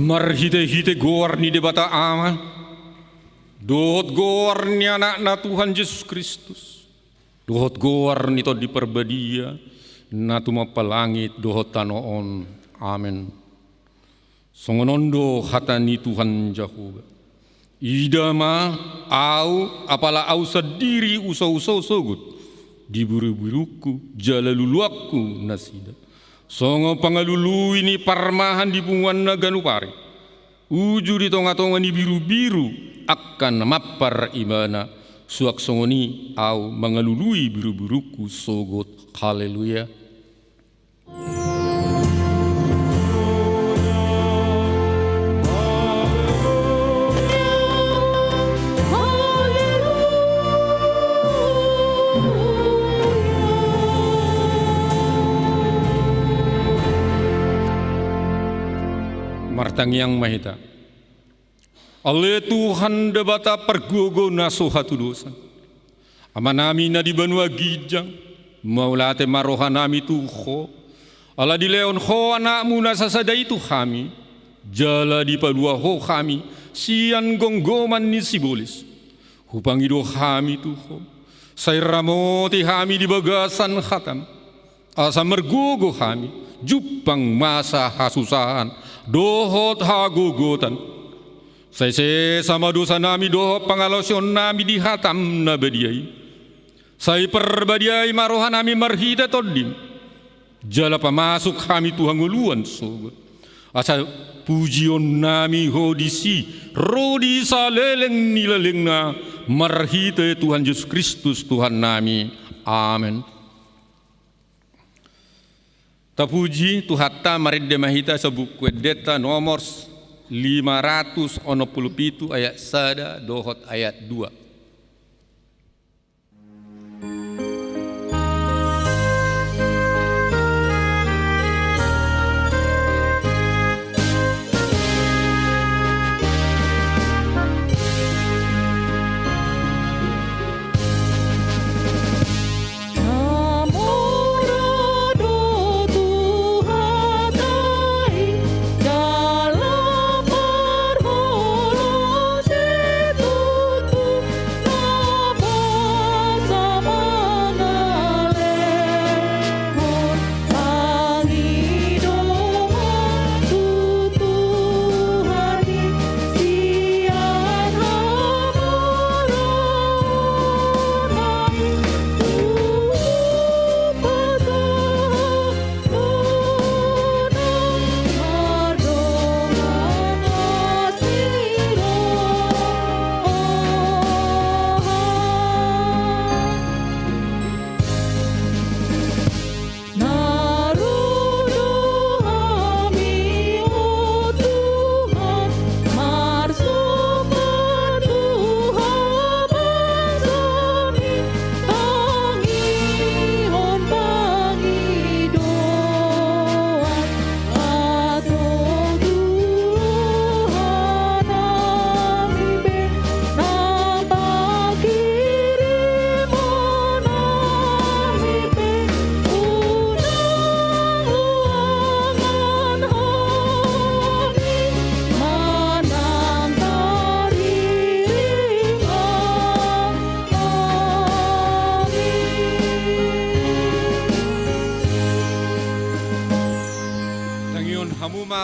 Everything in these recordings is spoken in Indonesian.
Marhite-hite gorni debata ama. Dohot gorni anak na Tuhan Yesus Kristus. Dohot gorni to di perbadia. Na tumapalangit dohot tanoon. Amen. Songonondo hatani Tuhan Jehovah. Idama au apala au sendiri usau-usau sogut. Di buru-buruku jalaluluakku nasida. Songo pangalulu ini parmahan di punguan naganupari. Uju di tonga-tonga ni biru-biru akan mapar imana. Suak songoni au mangalului biru-biruku sogot. Haleluya. Martang yang mahita. Ale Tuhan debata pergogo naso hatu dosa. Amanami na di banua gijang. Maulate marohanami tuho. Ala di leon ho anakmu nasasada itu kami. Jala di palua ho kami. Sian gonggoman ni sibolis. Hupangido kami tuho. Say ramoti kami di bagasan khatam. Asa mergogo kami. Jupang masa hasusahan. Dohot hagugutan. Saya sama dosa nami dohot pangalosyon nami di hatam na badiai. Saya perbadiai marohan nami marhida todim. Jala pamasuk kami Tuhan nguluan sogot. Asa pujion nami hodisi. Rodi saleleng nilaleng na marhida Tuhan Yesus Kristus Tuhan nami. Amen. Tapuji Tuhata maridde mahita sabuku deta nomor 567 ayat 1 dohot ayat 2.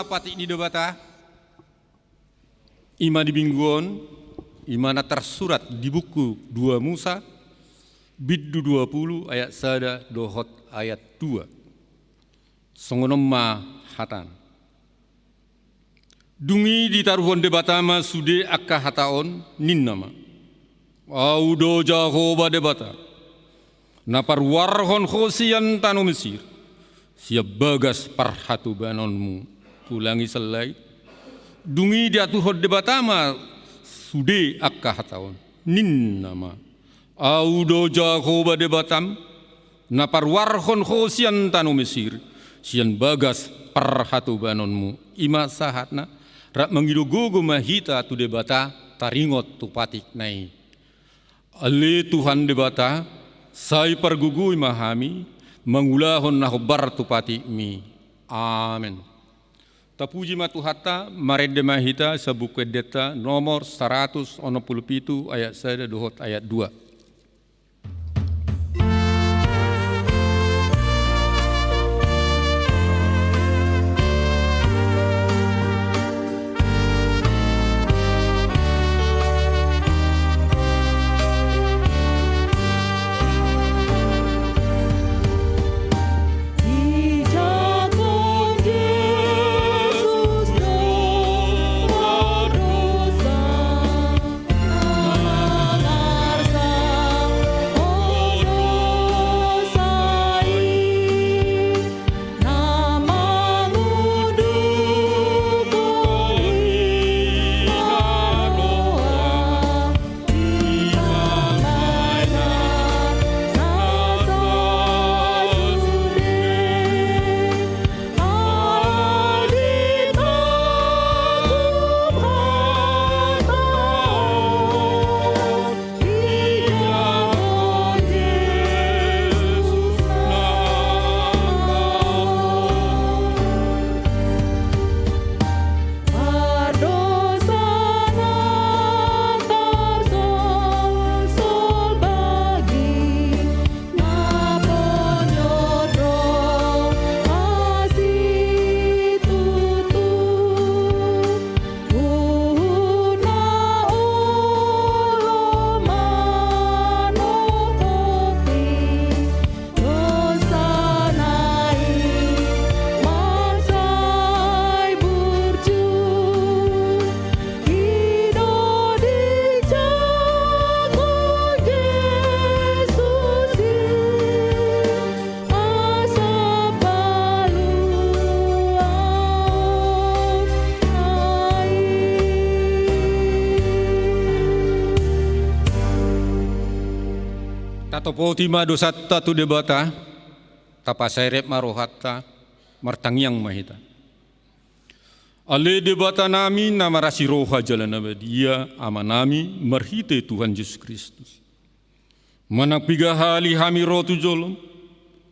Pati ini debata ima di mingguan imana tersurat di buku 2 Musa biddu 20 ayat 1 dohot ayat 2 songonomma hatan dungi di taruhan debatama sude akka hataon ninnama audo jahoba debata napar warhon khosian tanu Mesir siap bagas parhatu banonmu ulangi selai dungi dia tuhod debatama sude akka hataon nin nama audo jahoba debatam napar warhon khosian tanu Mesir sian bagas parhatu banonmu ima sahatna rak mangidogogo mahita tu debata taringot tu patik nai ale Tuhan debata sai pergugui mahami mangulahon nahobar tu patik mi amen. Tapuji matuhata marede mahita sabuku deta nomor 167 ayat 1 dohot ayat 2. Tatopoti madosatta tu debata tapasairep marohatta martangyang mahita. Ale debata nami nama rasi roha jalan abadia ama nami marhite Tuhan Yesus Kristus. Manakpiga hali hami rotu jolom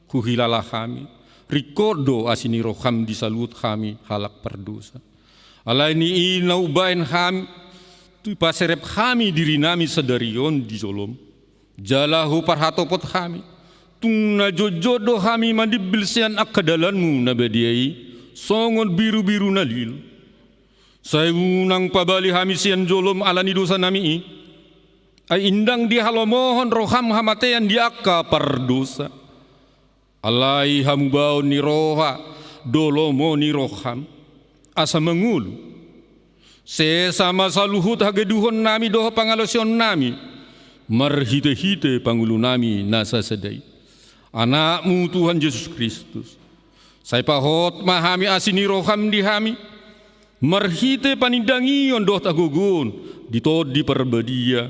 kuhilalah kami rikordo asini roham disalut kami halak perdosa. Alaini inau bain kami tu paserep kami diri nami sedarion di jolom. Jalahu parhatopot kami tungna jojodo kami mandibilsian akadalanmu nabadiai songon biru-biru nalil sayunang pabali kami sian jolom alani dosa nami ay indang di halomohon roham hamatean di akka pardosa alai hamubao ni roha dolomo ni roham asa mengulu sesama saluhut hageduhon nami doho pangalosion nami marhite-hite pangulu nami nasa sedai anakmu Tuhan Yesus Kristus saya pahot mahami asini roham di hami marhite panindangi ondoh tagugun ditod di perbadia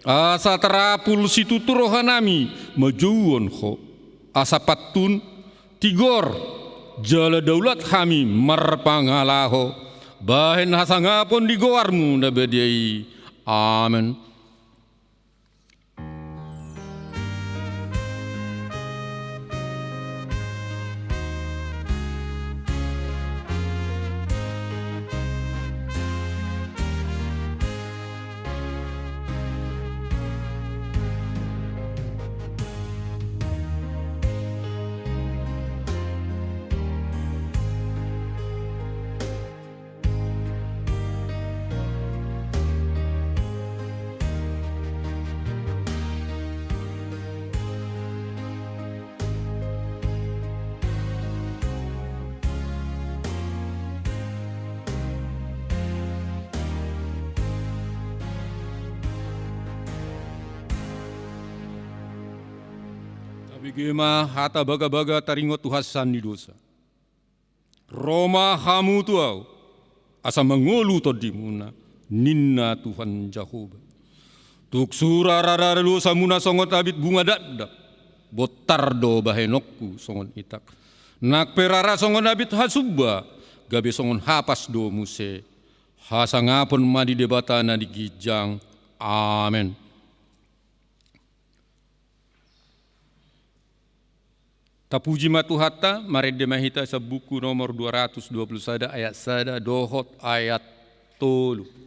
asa terapul situ rohanami majuon ho asa patun tigor jala daulat kami marpangalaho bahen hasangapon di goarmu nabadiai amen. Bigema hata baga-baga taringot Tuhasan di dosa. Roma hamu tuau asa mengulu todimuna ninna Tuhan Jehovah. Tuk sura raralu samuna songot abit bunga dadap botardo bahenokku songon itak. Nak perara songon abit hasubba gabe songon hapas do muse. Hasangapun madi debatana di gijang. Amen. Tapuji matuhatta maredde mahita sa buku nomor 221 ayat 1 dohot ayat 3.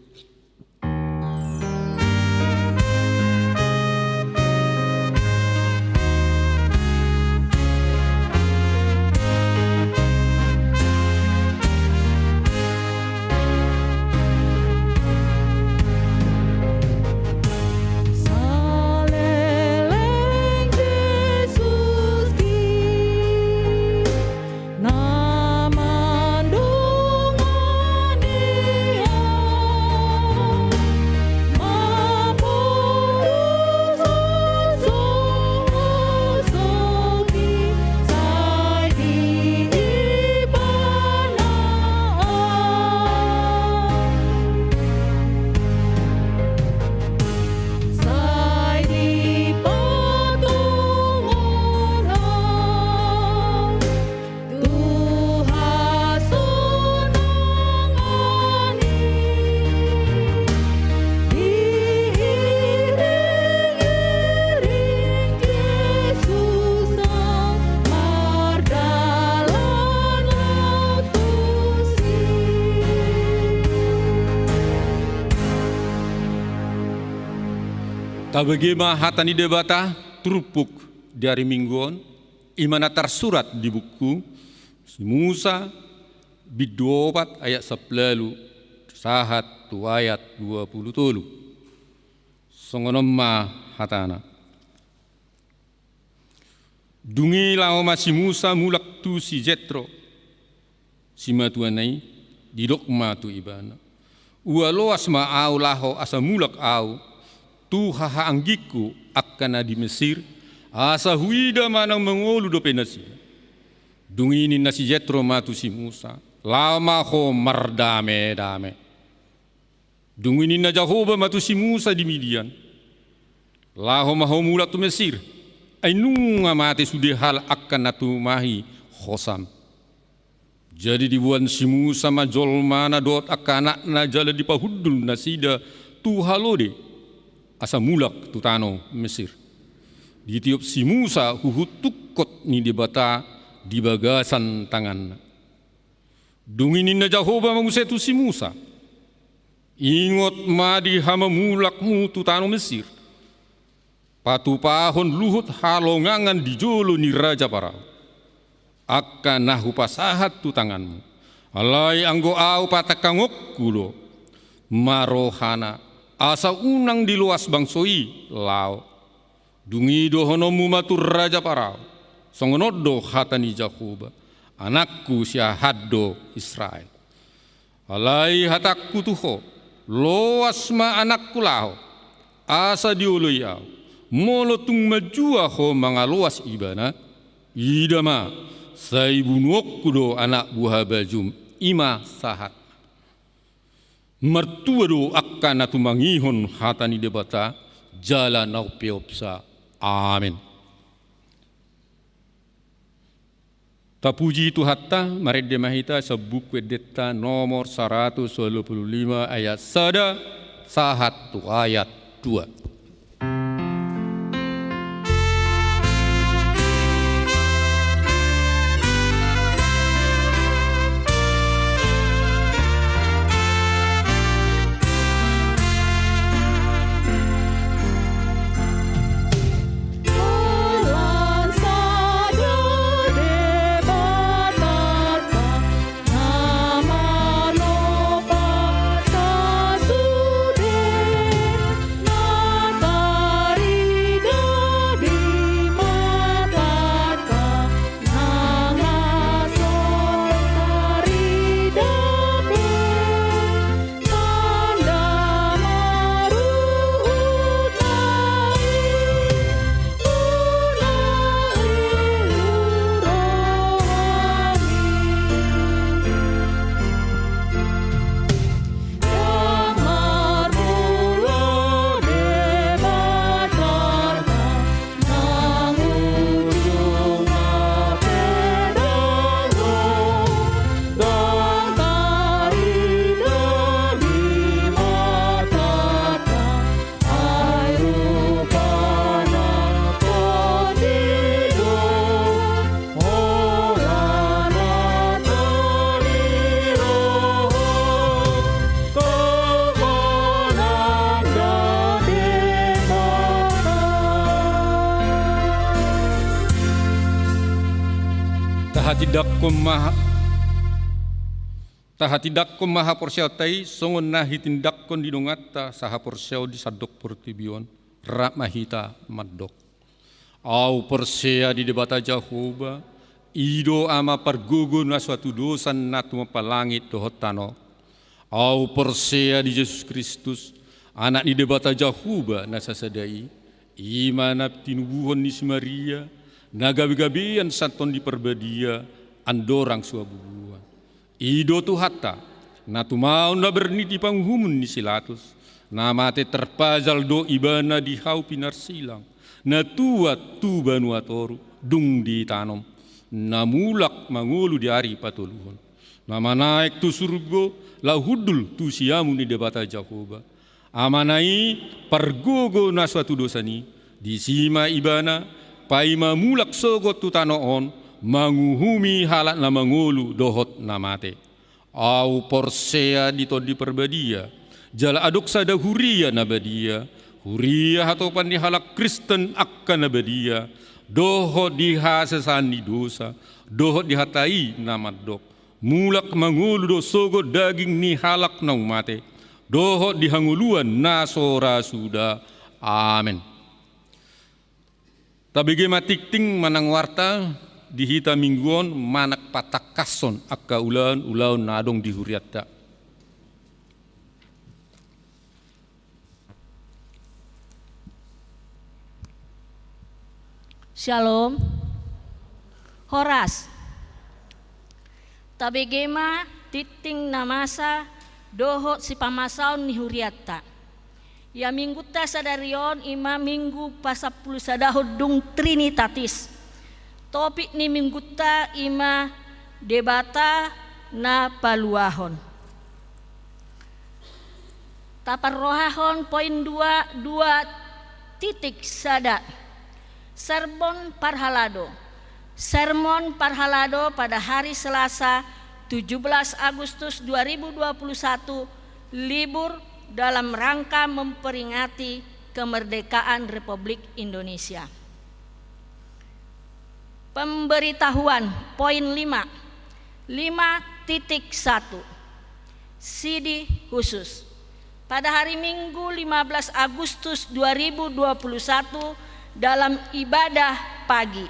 Tabagema hatani debata turupuk dari mingguan imana tersurat di buku Musa bidopat ayat 10 sahat tu ayat 20. Songonomma hatana. Dungi lao masih Musa mulak tu si Jetro si matuanai didok matu ibana. Ualoas ma au laho asa mulak au tu haha anggiku akan di Mesir asa huida manang mengolu do penasi dungini nasi Jetro matu si Musa lama ho mardame dame dungini na Jahoba matu si Musa di Midian laho maho mula tu Mesir ay nunga mate sudah hal akan natu mahi khosam jadi dibuan si Musa majol mana dot akan na jala di pahudul nasida tu halode asa mulak tutano Mesir. Ditiup si Musa huhutukot ni debata di bagasan tangan. Dunginin na Jahoba mangusetu si Musa. Ingot madi hama mulakmu tutano Mesir. Patupahon luhut halongangan di jolo ni Raja Parao. Akan nahu pasahat tu tanganmu. Alai anggo au patakangok kulo. Marohana. Asa unang di luas bangsoi lao dungi dohonomu matur Raja Parao songonodo hatani Jahoba anakku sia haddo Israel alai hatakku tuho loas ma anakku lao asa diului au molo tung majua ho mangaloas ibana idama saibunokku do anak buah bajum ima sahat mertua do akan atu mangihon hatani debata jala nau peopsa. Amin. Tapuji itu hatta maredde mahita sabuku detta nomor 125 ayat 1 sahat tu ayat 2. Nama tahatidak ko maha porsiaw tay songon nahitindak kon dinongata saha porsiaw di sadok portibion rak mahita madok. Au persea di debata Jahoba ido ama pargugo na suatu dosa natu mapalangit dohot tano. Au persea di Yesus Kristus anak di debata Jahoba na sasadai imanap tinubuhon ni si Maria nagabi-gabian santon di perbadia andorang suabubuan. Ido tu hatta natu mau na berniti panghumun ni silatus namate terpajal do ibana di hau pinar silang na tuat tu banuatoru dung di tanom na mulak mangulu di ari patuluhon nama naik tu surgo la hudul tu siamu ni debata Jahoba amanai pargogo na suatu dosani di sima ibana paima mulak sogot tu tanoon manguhumi halak na mangulu dohot namate au porsea diton di perbadia jala aduk sada huria nabadia huria hatopan di halak Kristen akan nabadia dohot dihasesani dosa dohot dihatai namadok mulak mangulu do sogot daging ni halak nau mate dohot dihanguluan nasora suda amin. Tabige matikting manang warta dihita mingguon manak patakason akka ulaun nadong di huriatta. Shalom. Horas. Tabegema titing namasa dohot si pamasaon ni huriatta. Ya minggu ta sadarion ima minggu pasapuluh sadahod dung Trinitatis. Topik ni minggu ta ima debata na paluahon. Taparrohahon poin 2.2 Sermon Parhalado. Sermon Parhalado pada hari Selasa 17 Agustus 2021 libur dalam rangka memperingati kemerdekaan Republik Indonesia. Pemberitahuan poin 5.1 Sidi khusus. Pada hari Minggu 15 Agustus 2021 dalam ibadah pagi,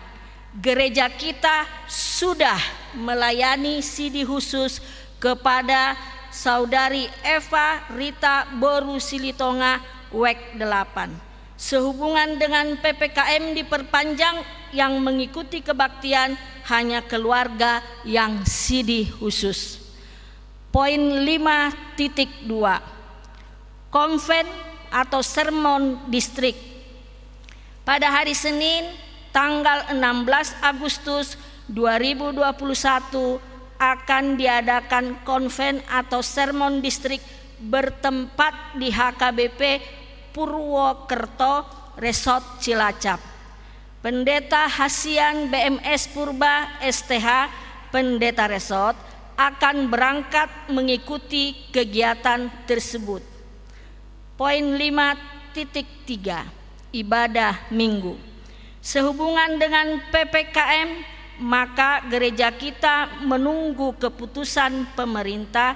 gereja kita sudah melayani sidi khusus kepada Saudari Eva Rita Boru Silitonga WEK 8. Sehubungan dengan PPKM diperpanjang yang mengikuti kebaktian hanya keluarga yang sidi khusus. Poin 5.2 Konven atau sermon distrik. Pada hari Senin tanggal 16 Agustus 2021 akan diadakan konven atau sermon distrik bertempat di HKBP Purwokerto Resort Cilacap. Pendeta Hasian BMS Purba STH Pendeta Resort akan berangkat mengikuti kegiatan tersebut. Poin 5.3 Ibadah Minggu. Sehubungan dengan PPKM maka gereja kita menunggu keputusan pemerintah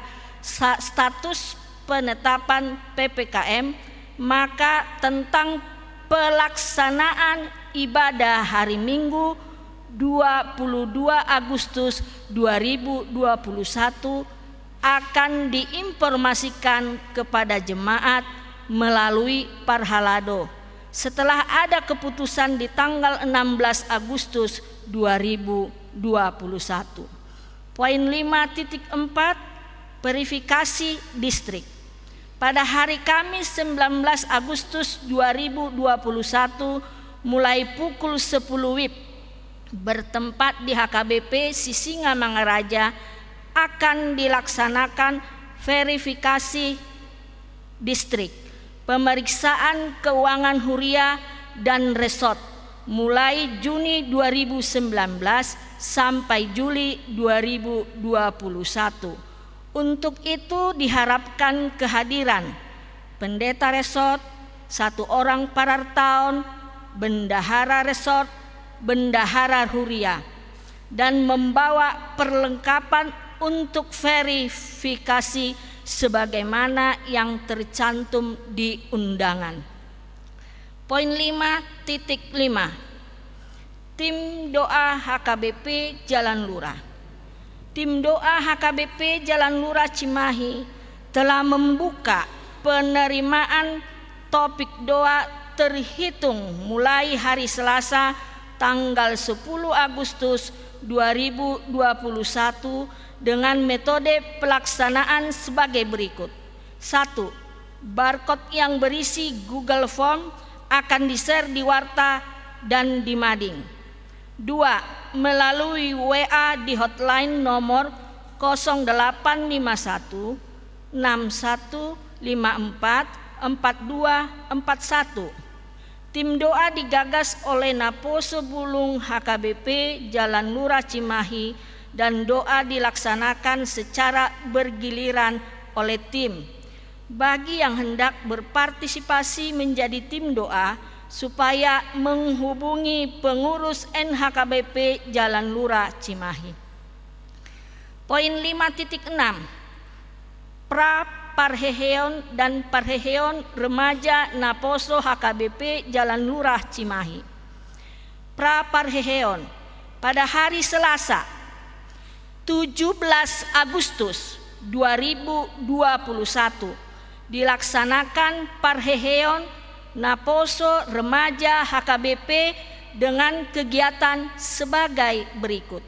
status penetapan PPKM maka tentang pelaksanaan ibadah hari Minggu 22 Agustus 2021 akan diinformasikan kepada jemaat melalui Parhalado setelah ada keputusan di tanggal 16 Agustus 2021. Poin 5.4 Verifikasi distrik. Pada hari Kamis 19 Agustus 2021 mulai pukul 10 WIB bertempat di HKBP Sisingamangaraja akan dilaksanakan verifikasi distrik, pemeriksaan keuangan huria dan resort mulai Juni 2019 sampai Juli 2021. Untuk itu diharapkan kehadiran pendeta resort, 1 orang parartaon, bendahara resort, bendahara huria, dan membawa perlengkapan untuk verifikasi sebagaimana yang tercantum di undangan. Poin 5.5. Tim doa HKBP Jalan Lurah. Tim doa HKBP Jalan Lurah Cimahi telah membuka penerimaan topik doa terhitung mulai hari Selasa tanggal 10 Agustus 2021 dengan metode pelaksanaan sebagai berikut. 1. Barcode yang berisi Google Form akan di-share di Warta dan di Mading. 2. Melalui WA di hotline nomor 0851 6154 4241. Tim doa digagas oleh Naposo Bulung HKBP Jalan Lurah Cimahi dan doa dilaksanakan secara bergiliran oleh tim. Bagi yang hendak berpartisipasi menjadi tim doa, supaya menghubungi pengurus NHKBP Jalan Lurah Cimahi. Poin 5.6. Parheheon dan Parheheon Remaja Naposo HKBP Jalan Lurah Cimahi. Parheheon pada hari Selasa 17 Agustus 2021 dilaksanakan Parheheon Naposo Remaja HKBP dengan kegiatan sebagai berikut.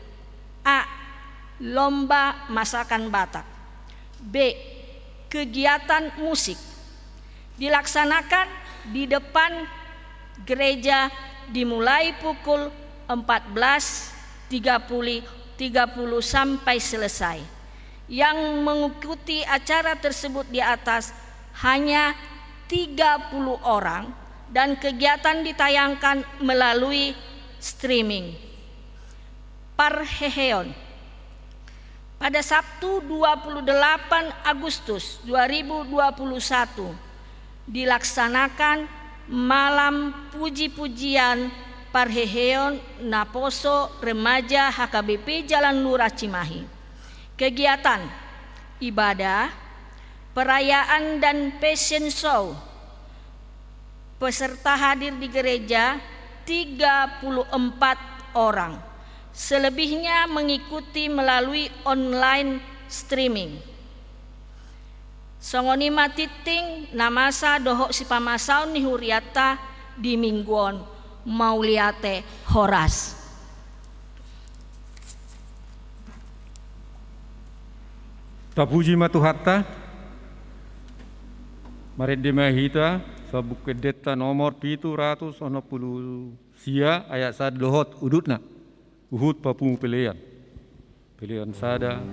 A. Lomba masakan Batak. B. Kegiatan musik dilaksanakan di depan gereja dimulai pukul 14.30 sampai selesai. Yang mengikuti acara tersebut di atas hanya 30 orang dan kegiatan ditayangkan melalui streaming. Parheheon pada Sabtu 28 Agustus 2021 dilaksanakan malam puji-pujian Parheheon Naposo Remaja HKBP Jalan Lurah Cimahi. Kegiatan ibadah, perayaan dan fashion show. Peserta hadir di gereja 34 orang. Selebihnya mengikuti melalui online streaming. Songonima titing namasa dohok si pamasaun ni huriata di mingguon mauliate horas. Tapuji matuhatta Maret demahita sabuk kedeta nomor 760 sia ayat sad dohot udutna uhud papu pilihan sada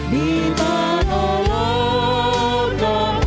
Di mana dan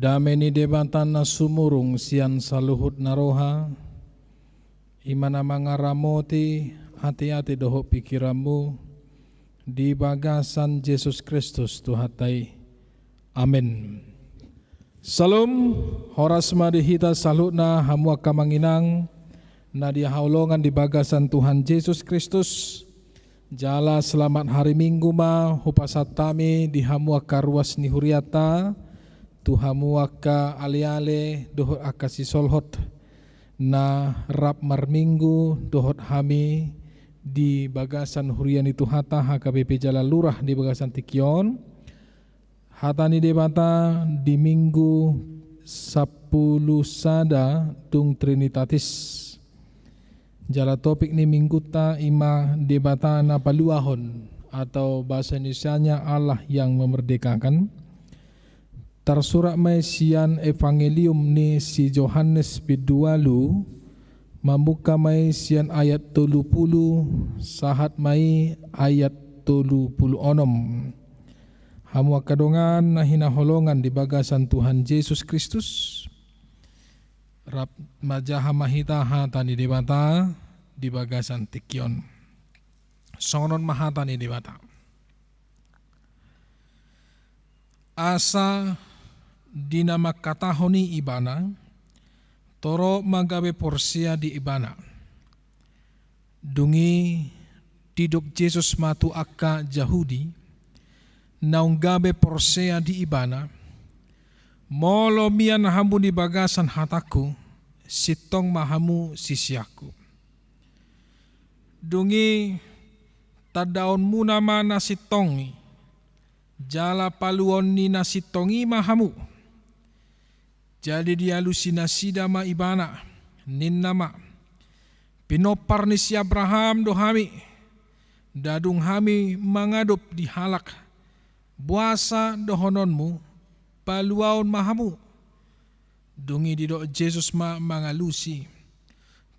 Dameni debatan na sumurung sian saluhut naroha, imana mangaramoti hati-hati doho pikiranmu di bagasan Yesus Kristus Tuhatai. Amin. Salam, horas madihita salutna hamua kamanginang na dihaulongan di bagasan Tuhan Yesus Kristus. Jala selamat hari Minggu ma hupasatami di hamua karuas ni huriata. Tuhamu aka ale-ale dohot aka sisolhot na rap marminggu dohot hami di bagasan hurian itu hata HKBP Jala Lurah di bagasan Tikion. Hatani debata di minggu 10 sada dung Trinitatis. Jala topik ni minggu ta ima debata na paluahon atau bahasa Indonesianya Allah yang memerdekakan. Tersurat mai sian evangelium ni si Yohanes bidualu membuka mai sian ayat 30 sahat mai ayat 36. Hamu kadongan nahina holongan di bagasan Tuhan Yesus Kristus. Rap majaha mahita hatani debata di bagasan Tikion. Sonon mahatani debata. Asa dinama katahoni ibana, toro magabe porsia di ibana. Dungi diduk Yesus matu akka Jahudi, naunggabe porsia di ibana, molo mian hamu di bagasan hataku, sitong mahamu sisiaku. Dungi tadaon muna mana sitongi, jala paluon ni nasitongi mahamu. Jadi dia lusinasida ma ibana nin nama pinopar ni si Abraham do hami dadung hami mangadop di halak buasa dohononmu paluaon mahamu dungi dido Jesus ma mangalusi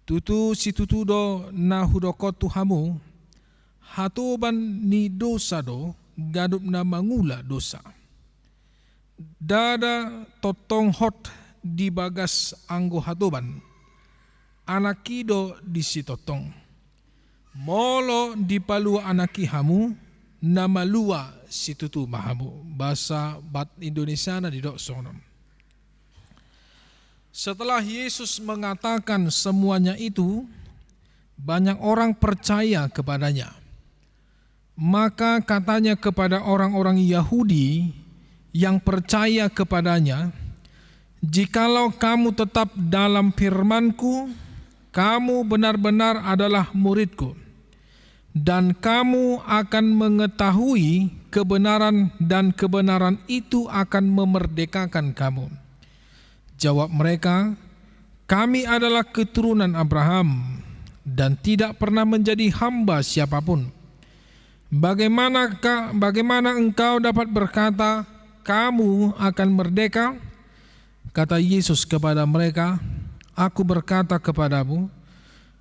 tutu si tutu do na hudokot tuhamu hatuban ni dosa do gadup na mangula dosa. Dada totong hot di bagas anggo hatoban. Anakido di si totong. Molo di palua anaki hamu na malua si tutu mahamu. Bahasa bat Indonesia na didok sonom. Setelah Yesus mengatakan semuanya itu, banyak orang percaya kepadanya. Maka katanya kepada orang-orang Yahudi yang percaya kepadanya, jikalau kamu tetap dalam firman-Ku, kamu benar-benar adalah murid-Ku, dan kamu akan mengetahui kebenaran dan kebenaran itu akan memerdekakan kamu. Jawab mereka, kami adalah keturunan Abraham dan tidak pernah menjadi hamba siapapun. Bagaimana engkau dapat berkata, kamu akan merdeka? Kata Yesus kepada mereka, aku berkata kepadamu,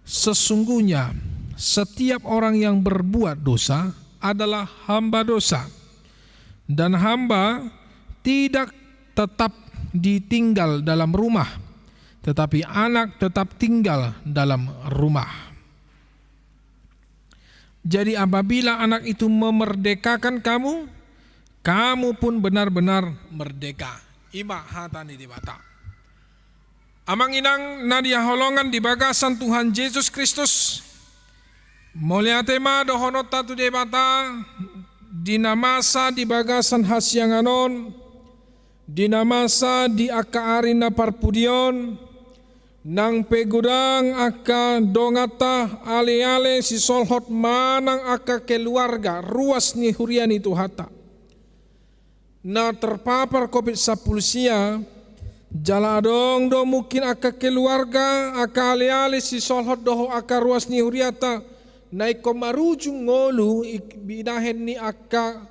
sesungguhnya setiap orang yang berbuat dosa adalah hamba dosa. Dan hamba tidak tetap ditinggal dalam rumah, tetapi anak tetap tinggal dalam rumah. Jadi apabila anak itu memerdekakan kamu, kamu pun benar-benar merdeka. Ima hatani dibata. Amang inang nadia holongan di bagasan Tuhan Yesus Kristus. Mulia tema dohonot tatu debata dinamasa di bagasan hasyanganon, dinamasa di aka arina parpudion, nang pegudang aka dongata ale-ale si solhot manang aka keluarga ruas ni hurian itu hata. Na terpapar COVID-19 sia, jala dong do mungkin aka keluarga aka ale-ale si solhot doho aka ruas ni huriata naik komarujung ngolu binahen ni aka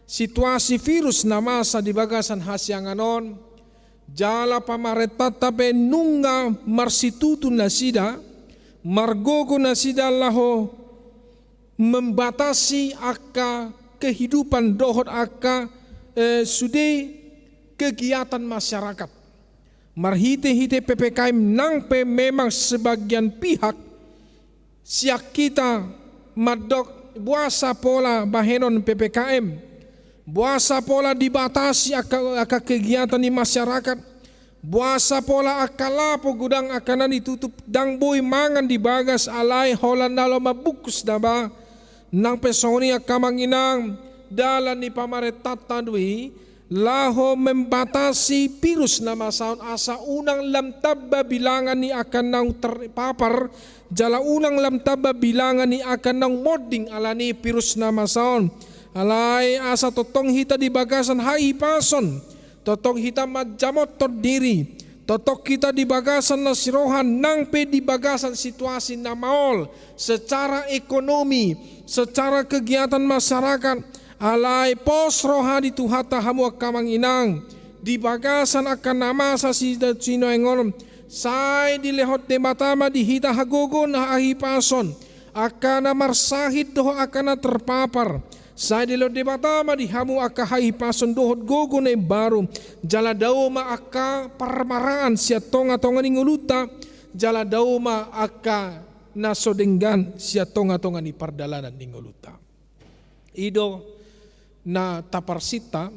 situasi virus na masa di bagasan hasyanganon jala pamaretata be nunga marsitutu nasida margogo nasida laho membatasi aka kehidupan dohot aka sude kegiatan masyarakat. Marhite-hite PPKM nang pe memang sebagian pihak siak kita madok buasa pola bahenon PPKM. Buasa pola dibatasi aka kegiatan di masyarakat. Buasa pola akalapo gudang akanan ditutup dang boy mangan di bagas alai holan dalo mabukus daba nang pesoni akamanginang dalan ni pamaretat tadwi laho membatasi virus na masaon asa unang lamtabba bilangan ni akan nang terpapar jala unang lamtabba bilangan ni akan nang modding alani virus na masaon alai asa totong hita di bagasan hai pason totong hita majamot terdiri totok kita di bagasan na sirohan nang pe di bagasan situasi na maol secara ekonomi secara kegiatan masyarakat alai pos rohani tuhata hamu akamang inang di bagasan akan nama sa sino engon sai di lehot de matama di hita hagogo na ahipason akan marsahid doho akan terpapar sai di lehot de matama di hamu akahipason dohot gogo na baru jala dauma aka parmaraan sia tonga-tonga ninguluta jala dauma aka nasodenggan sia tonga-tonga ni pardalanan ninguluta ido na taparsita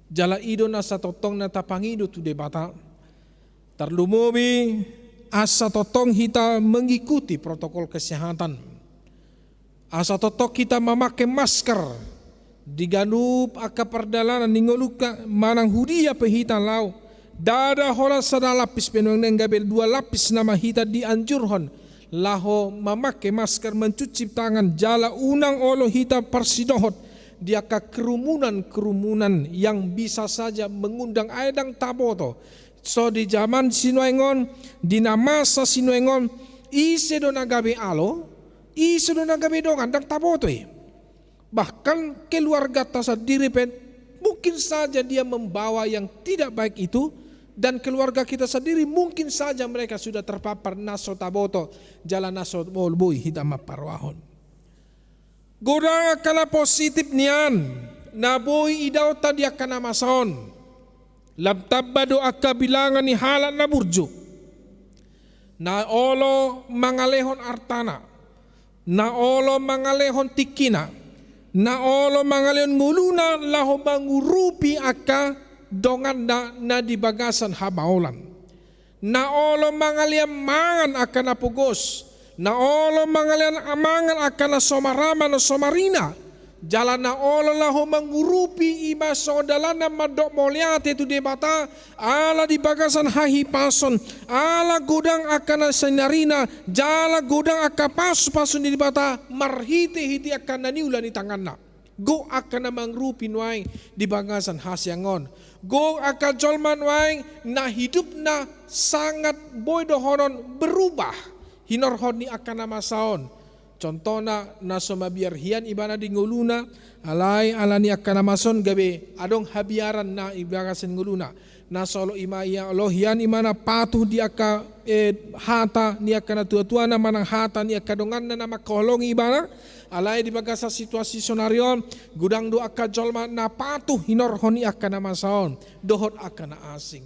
jala ido na sa totong na tapangido tu debata tarlumobi asa totong hita mengikuti protokol kesehatan asa totok kita memakai masker diganup aka perdalanan ningoluka manang hudia pehita lau dada hola sada lapis penong nenggabel 2 lapis nama hita dianjurhon laho memakai masker mencuci tangan jala unang olo hita persidohot dia ka kerumunan yang bisa saja mengundang aedang taboto so di zaman sinuengon di masa sinuengon ise do nagabe alo ise do nagabe dongan dang taboto bahkan keluarga tasa diri pen mungkin saja dia membawa yang tidak baik itu dan keluarga kita sendiri mungkin saja mereka sudah terpapar naso taboto jalan naso bolbui hitama parwahon. Godang akala positif nian naboy idaw tadi akan namason labtabado aka bilangan ni halat na burjo na olo mangalehon artana na olo mangalehon tikina na olo mangalehon nguluna laho mangurupi aka dongan na di bagasan habaulan na olo mangalian mangan akan napugos na olo mangalian amangan akan na somarama na somarina jalan na olo laho mangurupi ima sodalana madok moliate tu debata ala di bagasan hahipason ala godang akan na senarina jala godang akan pasu-pasu di debata marhiti-hiti akan naniula ni tanganna go akan na mangrupi nuay di bagasan hasyangon go akan jolman nuay na hidup na sangat boydohonon berubah hinorhon ni akan nama saon contohna na somabiar hian ibana di nguluna alai alani akan nama son gabe adong habiaran na ibagasan nguluna na solo imaya lohian imana patuh di aka hata ni akan tua-tua na manang hata ni akadongan na nama kolong ibana alai di bagasa situasi sonarion gudang do akan jolma na patuh hinorhon ni akan nama saon dohot akan asing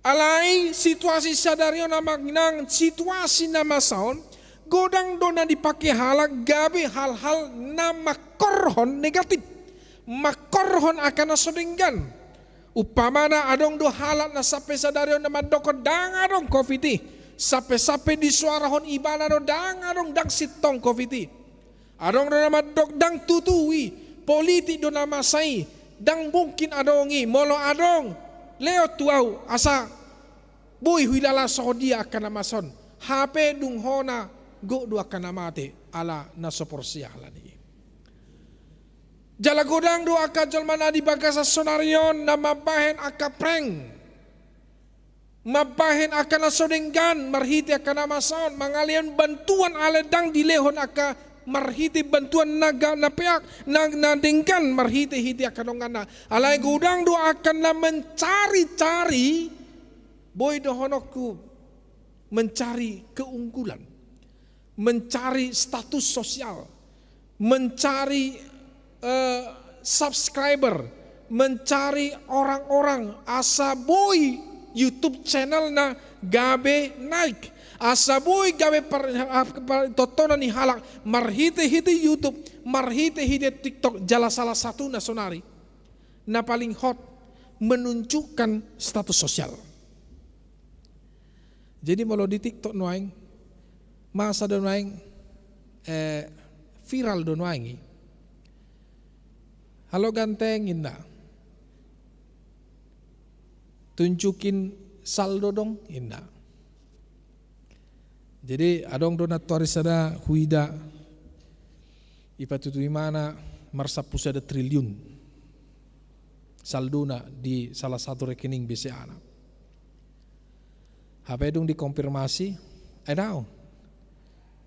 alai situasi sadarion nama nang situasi nama saon godang dona dipakai halak gabe hal-hal nama korhon negatif makorhon akan nasodenggan upamana adong do halak na sape sadarion nama dokot dang adong covid sape-sape di suarahon ibana do dang adong dang sitong covid adong do nama dok dang tutui politik do nama sai dang mungkin adongi molo adong leo tuau asa boy huilala sodia akan namason HP dung hona go do akan namate ala nasoporsia alani jala godang do akan jolmana di bagasa sonarion na mabahen akapreng mabahen akan nasodenggan marhiti akan namason mangalian bantuan aledang dilehon aka marhiti bantuan naga na peak na denggan marhiti hiti akan dongana alai godang do akan na mencari-cari boy dohonokku mencari keunggulan mencari status sosial mencari subscriber mencari orang-orang asa boy YouTube channel na gabe naik. Asa boy gabe totonan ni halak marhite-hite YouTube, marhite-hite TikTok jala salah satu nasonari na paling hot menunjukkan status sosial. Jadi kalau di TikTok nuaing masa do nuaing viral do nuaingi. Halo ganteng indah. Tunjukin saldo dong indah. Jadi adong donatori sada huida ipatutui mana marsapu sada triliun saldona di salah satu rekening BCA na. HP dong dikonfirmasi, daw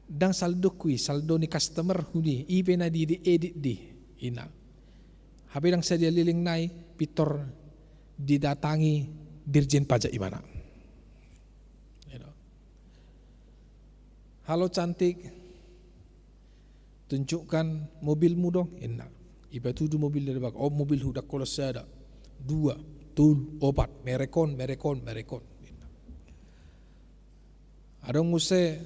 dang saldo kui saldo ni customer hudi ipe na di edit di ina. HP dang sadia liling nai pitor didatangi Dirjen Pajak Imana. Halo cantik, tunjukkan mobilmu dong. Enak. Iba tudu mobil dari bak. Oh mobil hudak kalau saya ada 2, 3, 4. Merekon. Adong muse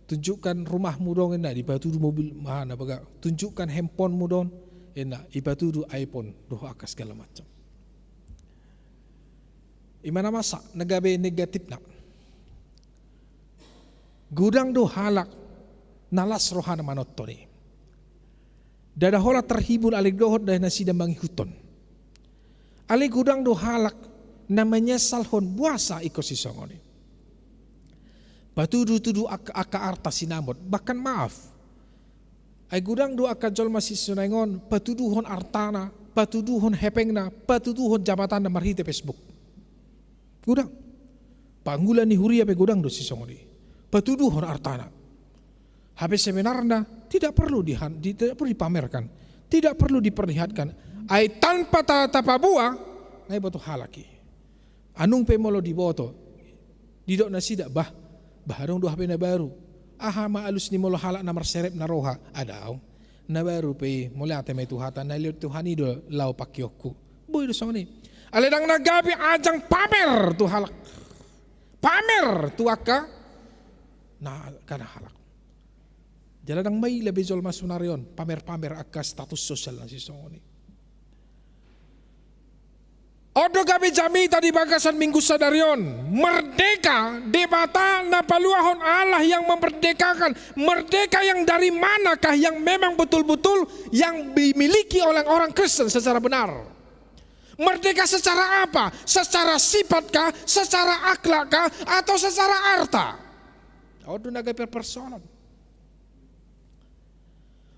tunjukkan rumahmu dong. Enak. Iba tudu mobil mana baga. Tunjukkan handphonemu dong. Enak. Iba tudu iPhone. Doh akas segala macam. Imana masa negabe negatif nak. Gudang do halak nalas rohana manotoni. Dada hola terhibur alik dohot dah nasi dan bangi huton. Alik gudang do halak namanya salhon buasa ikosisongoni. Patudu aka arta sinamot bahkan maaf. Ay gudang do aka jol masih sunengon patuduhon artana, patuduhon hepengna, patuduhon jabatan na marhite Facebook. Gudang. Panggulan ni huria pe gudang do sisongoni. Patuduhon artana. Habis sebenarnya tidak perlu dipamerkan, tidak perlu diperlihatkan. Ai tanpa tapa buah, ngai boto halaki. Anung pe molo diboto. Didok nasidak baharong do HP na baru. Aha ma alus ni molo halak namar serep na roha adaw. Na baru pe mole ate mai tuhatan na liut tuhani do lau pakiokku. Boy do songni. Aledang nagabi ajang pamer tu halak. Pamer tu akka na kana halak. Jaladang may labizol masunarion pamer-pamer akka status sosial na sisongoni. Odo gabi jami tadi bagasan minggu sadarion merdeka debata na paluahon Allah yang memerdekakan. Merdeka yang dari manakah yang memang betul-betul yang dimiliki oleh orang Kristen secara benar? Merdeka secara apa? Secara sifatkah? Secara akhlakkah? Atau secara harta? Odo naga persoalan.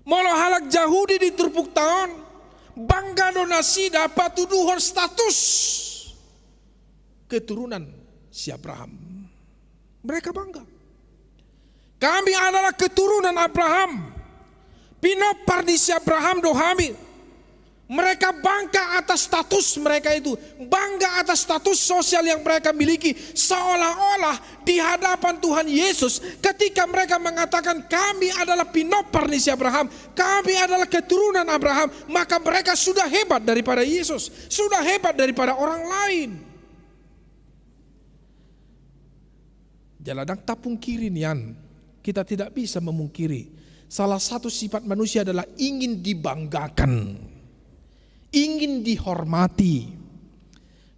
Molo halak Yahudi di turpuk tahun bangga donasi dapat tuduhan status keturunan si Abraham. Mereka bangga. Kami adalah keturunan Abraham. Pinopar di si Abraham dohami. Mereka bangga atas status mereka itu, bangga atas status sosial yang mereka miliki, seolah-olah di hadapan Tuhan Yesus ketika mereka mengatakan kami adalah pinopar si Abraham, kami adalah keturunan Abraham, maka mereka sudah hebat daripada Yesus, sudah hebat daripada orang lain. Jaladang tapung kiri nian, kita tidak bisa memungkiri salah satu sifat manusia adalah ingin dibanggakan, ingin dihormati,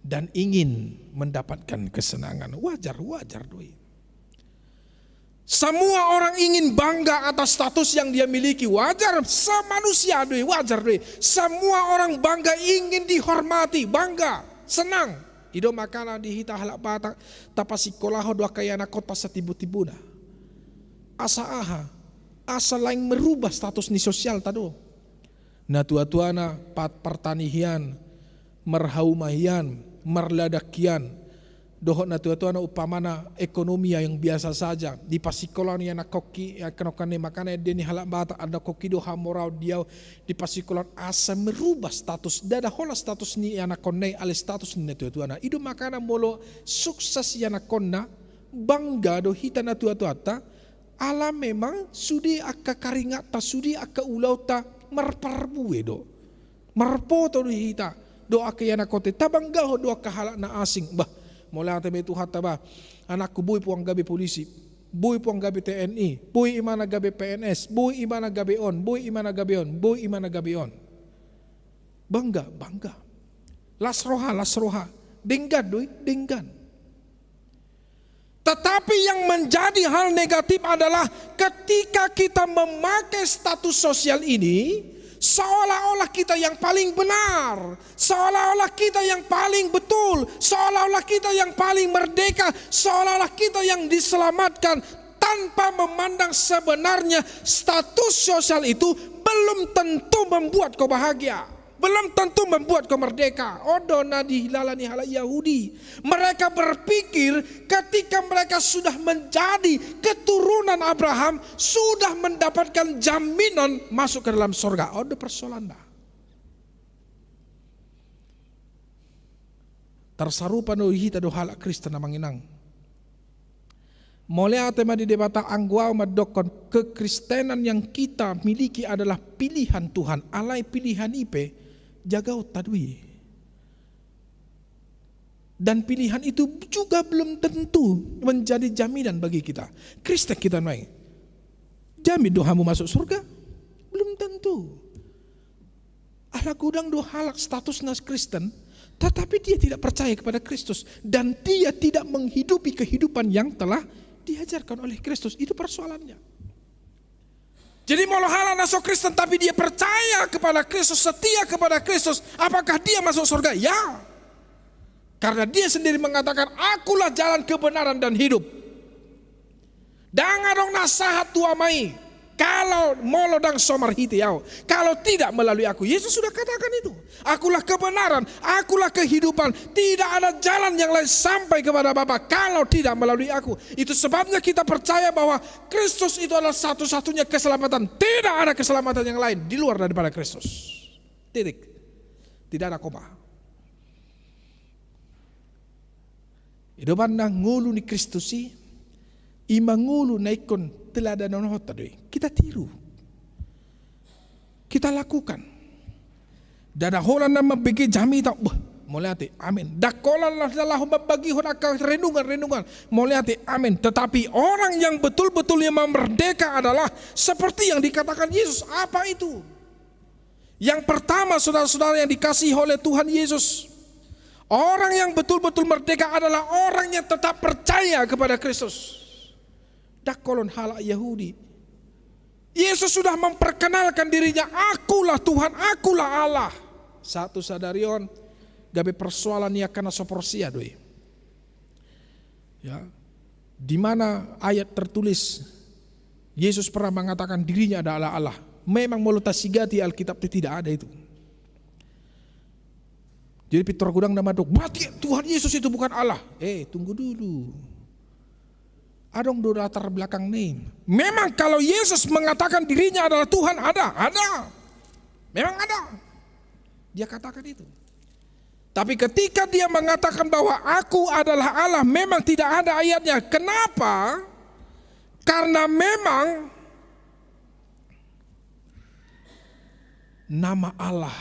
dan ingin mendapatkan kesenangan. Wajar doi. Semua orang ingin bangga atas status yang dia miliki. Wajar, semanusia doi, wajar doi. Semua orang bangga, ingin dihormati, bangga, senang. Ido makana dihita halak batak tapasikolaho doa kayana kota setibu-tibuna. Asa aha, asa lain merubah status ni sosial tado. Na tua-tuana pertanian, merhaumahian, merladakian. Dohot na tua-tuana upamana ekonomi yang biasa saja. Di pasikolan yang nakoki yang kenokane makanya deni halak bata ada koki doha moral dia di pasikolan asa merubah status. Dada hola status ni yang nakone ale status ni tua-tuana. Ido makana molo sukses yang nakonna bangga do hita na tua-tuata. Ala memang sudi akka karingata sudi akka ulauta marparbuedo marpoto do hita doa ke yana kote tabanggaho doa kahala na asing bah mulai atebe itu hatta bah anakku bui puang gabe polisi bui puang gabe TNI bui imana gabe PNS bui imana gabe on bui imana gabe on bui imana gabe on bangga lasroha denggan doi denggan. Tetapi yang menjadi hal negatif adalah ketika kita memakai status sosial ini seolah-olah kita yang paling benar, seolah-olah kita yang paling betul, seolah-olah kita yang paling merdeka, seolah-olah kita yang diselamatkan, tanpa memandang sebenarnya status sosial itu belum tentu membuat kau bahagia. Belum tentu membuat kau merdeka. Odo nadi lalani hala Yahudi. Mereka berpikir ketika mereka sudah menjadi keturunan Abraham, sudah mendapatkan jaminan masuk ke dalam surga. Odo persoalan dah. Tersarupa no hita do hala Kristen namanginang. Mulai tema di debata angguau madokon kekristenan yang kita miliki adalah pilihan Tuhan. Alai pilihan ipe jagau tadwi. Dan pilihan itu juga belum tentu menjadi jaminan bagi kita. Kristen kita naik. Jamin dohamu masuk surga? Belum tentu. Allah gudang do halak status nas Kristen, tetapi dia tidak percaya kepada Kristus dan dia tidak menghidupi kehidupan yang telah diajarkan oleh Kristus. Itu persoalannya. Jadi malah halal masuk Kristen tapi dia percaya kepada Kristus, setia kepada Kristus, apakah dia masuk surga? Ya. Karena dia sendiri mengatakan, akulah jalan kebenaran dan hidup. Dangadong nasihat tua mai, kalau molodang somar hitiau, kalau tidak melalui aku. Yesus sudah katakan itu. Akulah kebenaran, akulah kehidupan. Tidak ada jalan yang lain sampai kepada Bapa kalau tidak melalui aku. Itu sebabnya kita percaya bahwa Kristus itu adalah satu-satunya keselamatan. Tidak ada keselamatan yang lain di luar daripada Kristus. Titik. Tidak ada koma. Hidupan nang ngulu ni Kristusi, imangulu na ikon teladanan hota doi. Kita tiru. Kita lakukan. Dadaholan na mabigi jami tau. Mulai hati, amin. Dakolan lah dalah mabagi honaka renungan. Mulai hati, amin. Tetapi orang yang betul-betul yang merdeka adalah seperti yang dikatakan Yesus. Apa itu? Yang pertama saudara-saudara yang dikasihi oleh Tuhan Yesus. Orang yang betul-betul merdeka adalah orang yang tetap percaya kepada Kristus. Dakolon hala Yahudi. Yesus sudah memperkenalkan dirinya, akulah Tuhan, akulah Allah. Satu sadarion gabe persoalan ia karena soporsia doi. Ya. Di mana ayat tertulis Yesus pernah mengatakan dirinya adalah Allah. Memang molotasigati Alkitab tidak ada itu. Jadi Peter Gudang nama dok, berarti Tuhan Yesus itu bukan Allah. Tunggu dulu. Adong do latar belakang nih. Memang kalau Yesus mengatakan dirinya adalah Tuhan, ada. Memang ada. Dia katakan itu. Tapi ketika dia mengatakan bahwa aku adalah Allah, memang tidak ada ayatnya. Kenapa? Karena memang nama Allah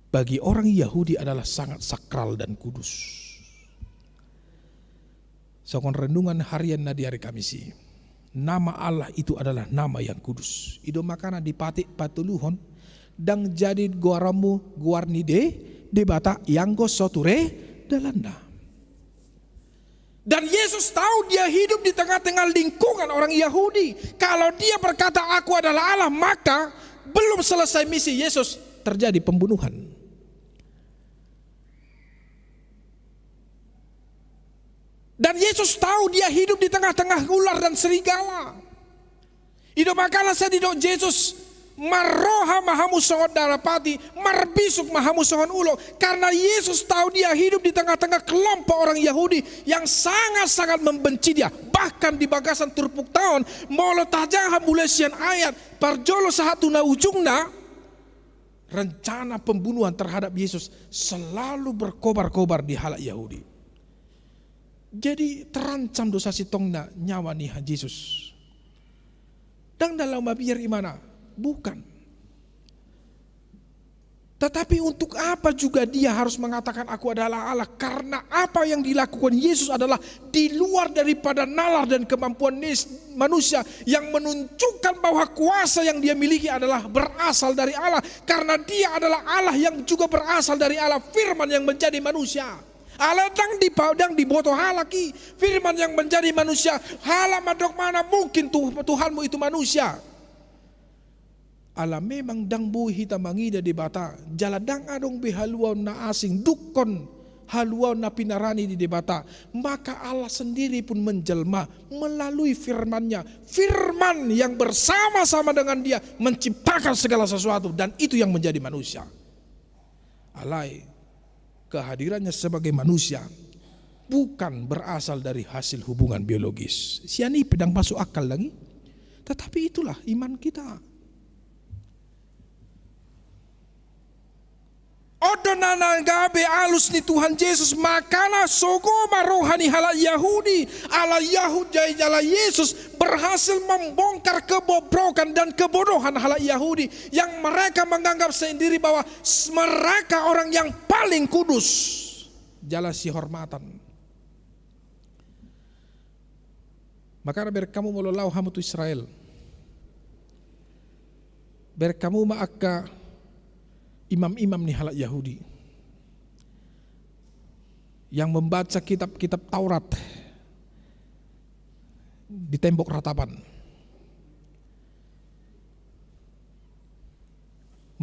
bagi orang Yahudi adalah sangat sakral dan kudus. Sokon renungan harian na di hari Kamisi. Nama Allah itu adalah nama yang kudus. Ido makana dipatik patuluhon dang jadi guaramu guarnide debata yang go soture dalanda. Dan Yesus tahu dia hidup di tengah-tengah lingkungan orang Yahudi. Kalau dia berkata aku adalah Allah, maka belum selesai misi Yesus terjadi pembunuhan. Dan Yesus tahu dia hidup di tengah-tengah ular dan serigala. Ido makala saya didok Yesus marroha mahamu songon darapati, marbisuk mahamu songon ulo. Karena Yesus tahu dia hidup di tengah-tengah kelompok orang Yahudi yang sangat-sangat membenci dia. Bahkan di bagasan turpuk tahun, molo tajaha mulesian ayat, parjolo sahatu na ujungna, rencana pembunuhan terhadap Yesus selalu berkobar-kobar di halak Yahudi. Jadi terancam dosa sitongna nyawa nih Yesus. Dan dalam mabiyar imana? Bukan. Tetapi untuk apa juga dia harus mengatakan aku adalah Allah? Karena apa yang dilakukan Yesus adalah di luar daripada nalar dan kemampuan manusia, yang menunjukkan bahwa kuasa yang dia miliki adalah berasal dari Allah. Karena dia adalah Allah yang juga berasal dari Allah, firman yang menjadi manusia. Allah dang dibotoh halaki, firman yang menjadi manusia. Hala madok mana mungkin Tuhanmu itu manusia. Allah memang dang buhi tamangida di bata, jaladang adong bihaluaw na asing dukon haluaw na pinarani di bata. Maka Allah sendiri pun menjelma melalui firman-Nya, firman yang bersama-sama dengan dia menciptakan segala sesuatu, dan itu yang menjadi manusia. Alai kehadirannya sebagai manusia bukan berasal dari hasil hubungan biologis. Siani pedang masuk akal lagi. Tetapi itulah iman kita. Odonana gabe alus ni Tuhan Yesus, makana sogoma rohani hala Yahudi, ala Yesus berhasil membongkar kebobrokan dan kebodohan hala Yahudi yang mereka menganggap sendiri bahwa mereka orang yang paling kudus. Jala si hormatan. Makana berkamu mololau hamu tu Israel. Berkamu maaka imam-imam nih halak Yahudi yang membaca kitab-kitab Taurat di tembok ratapan.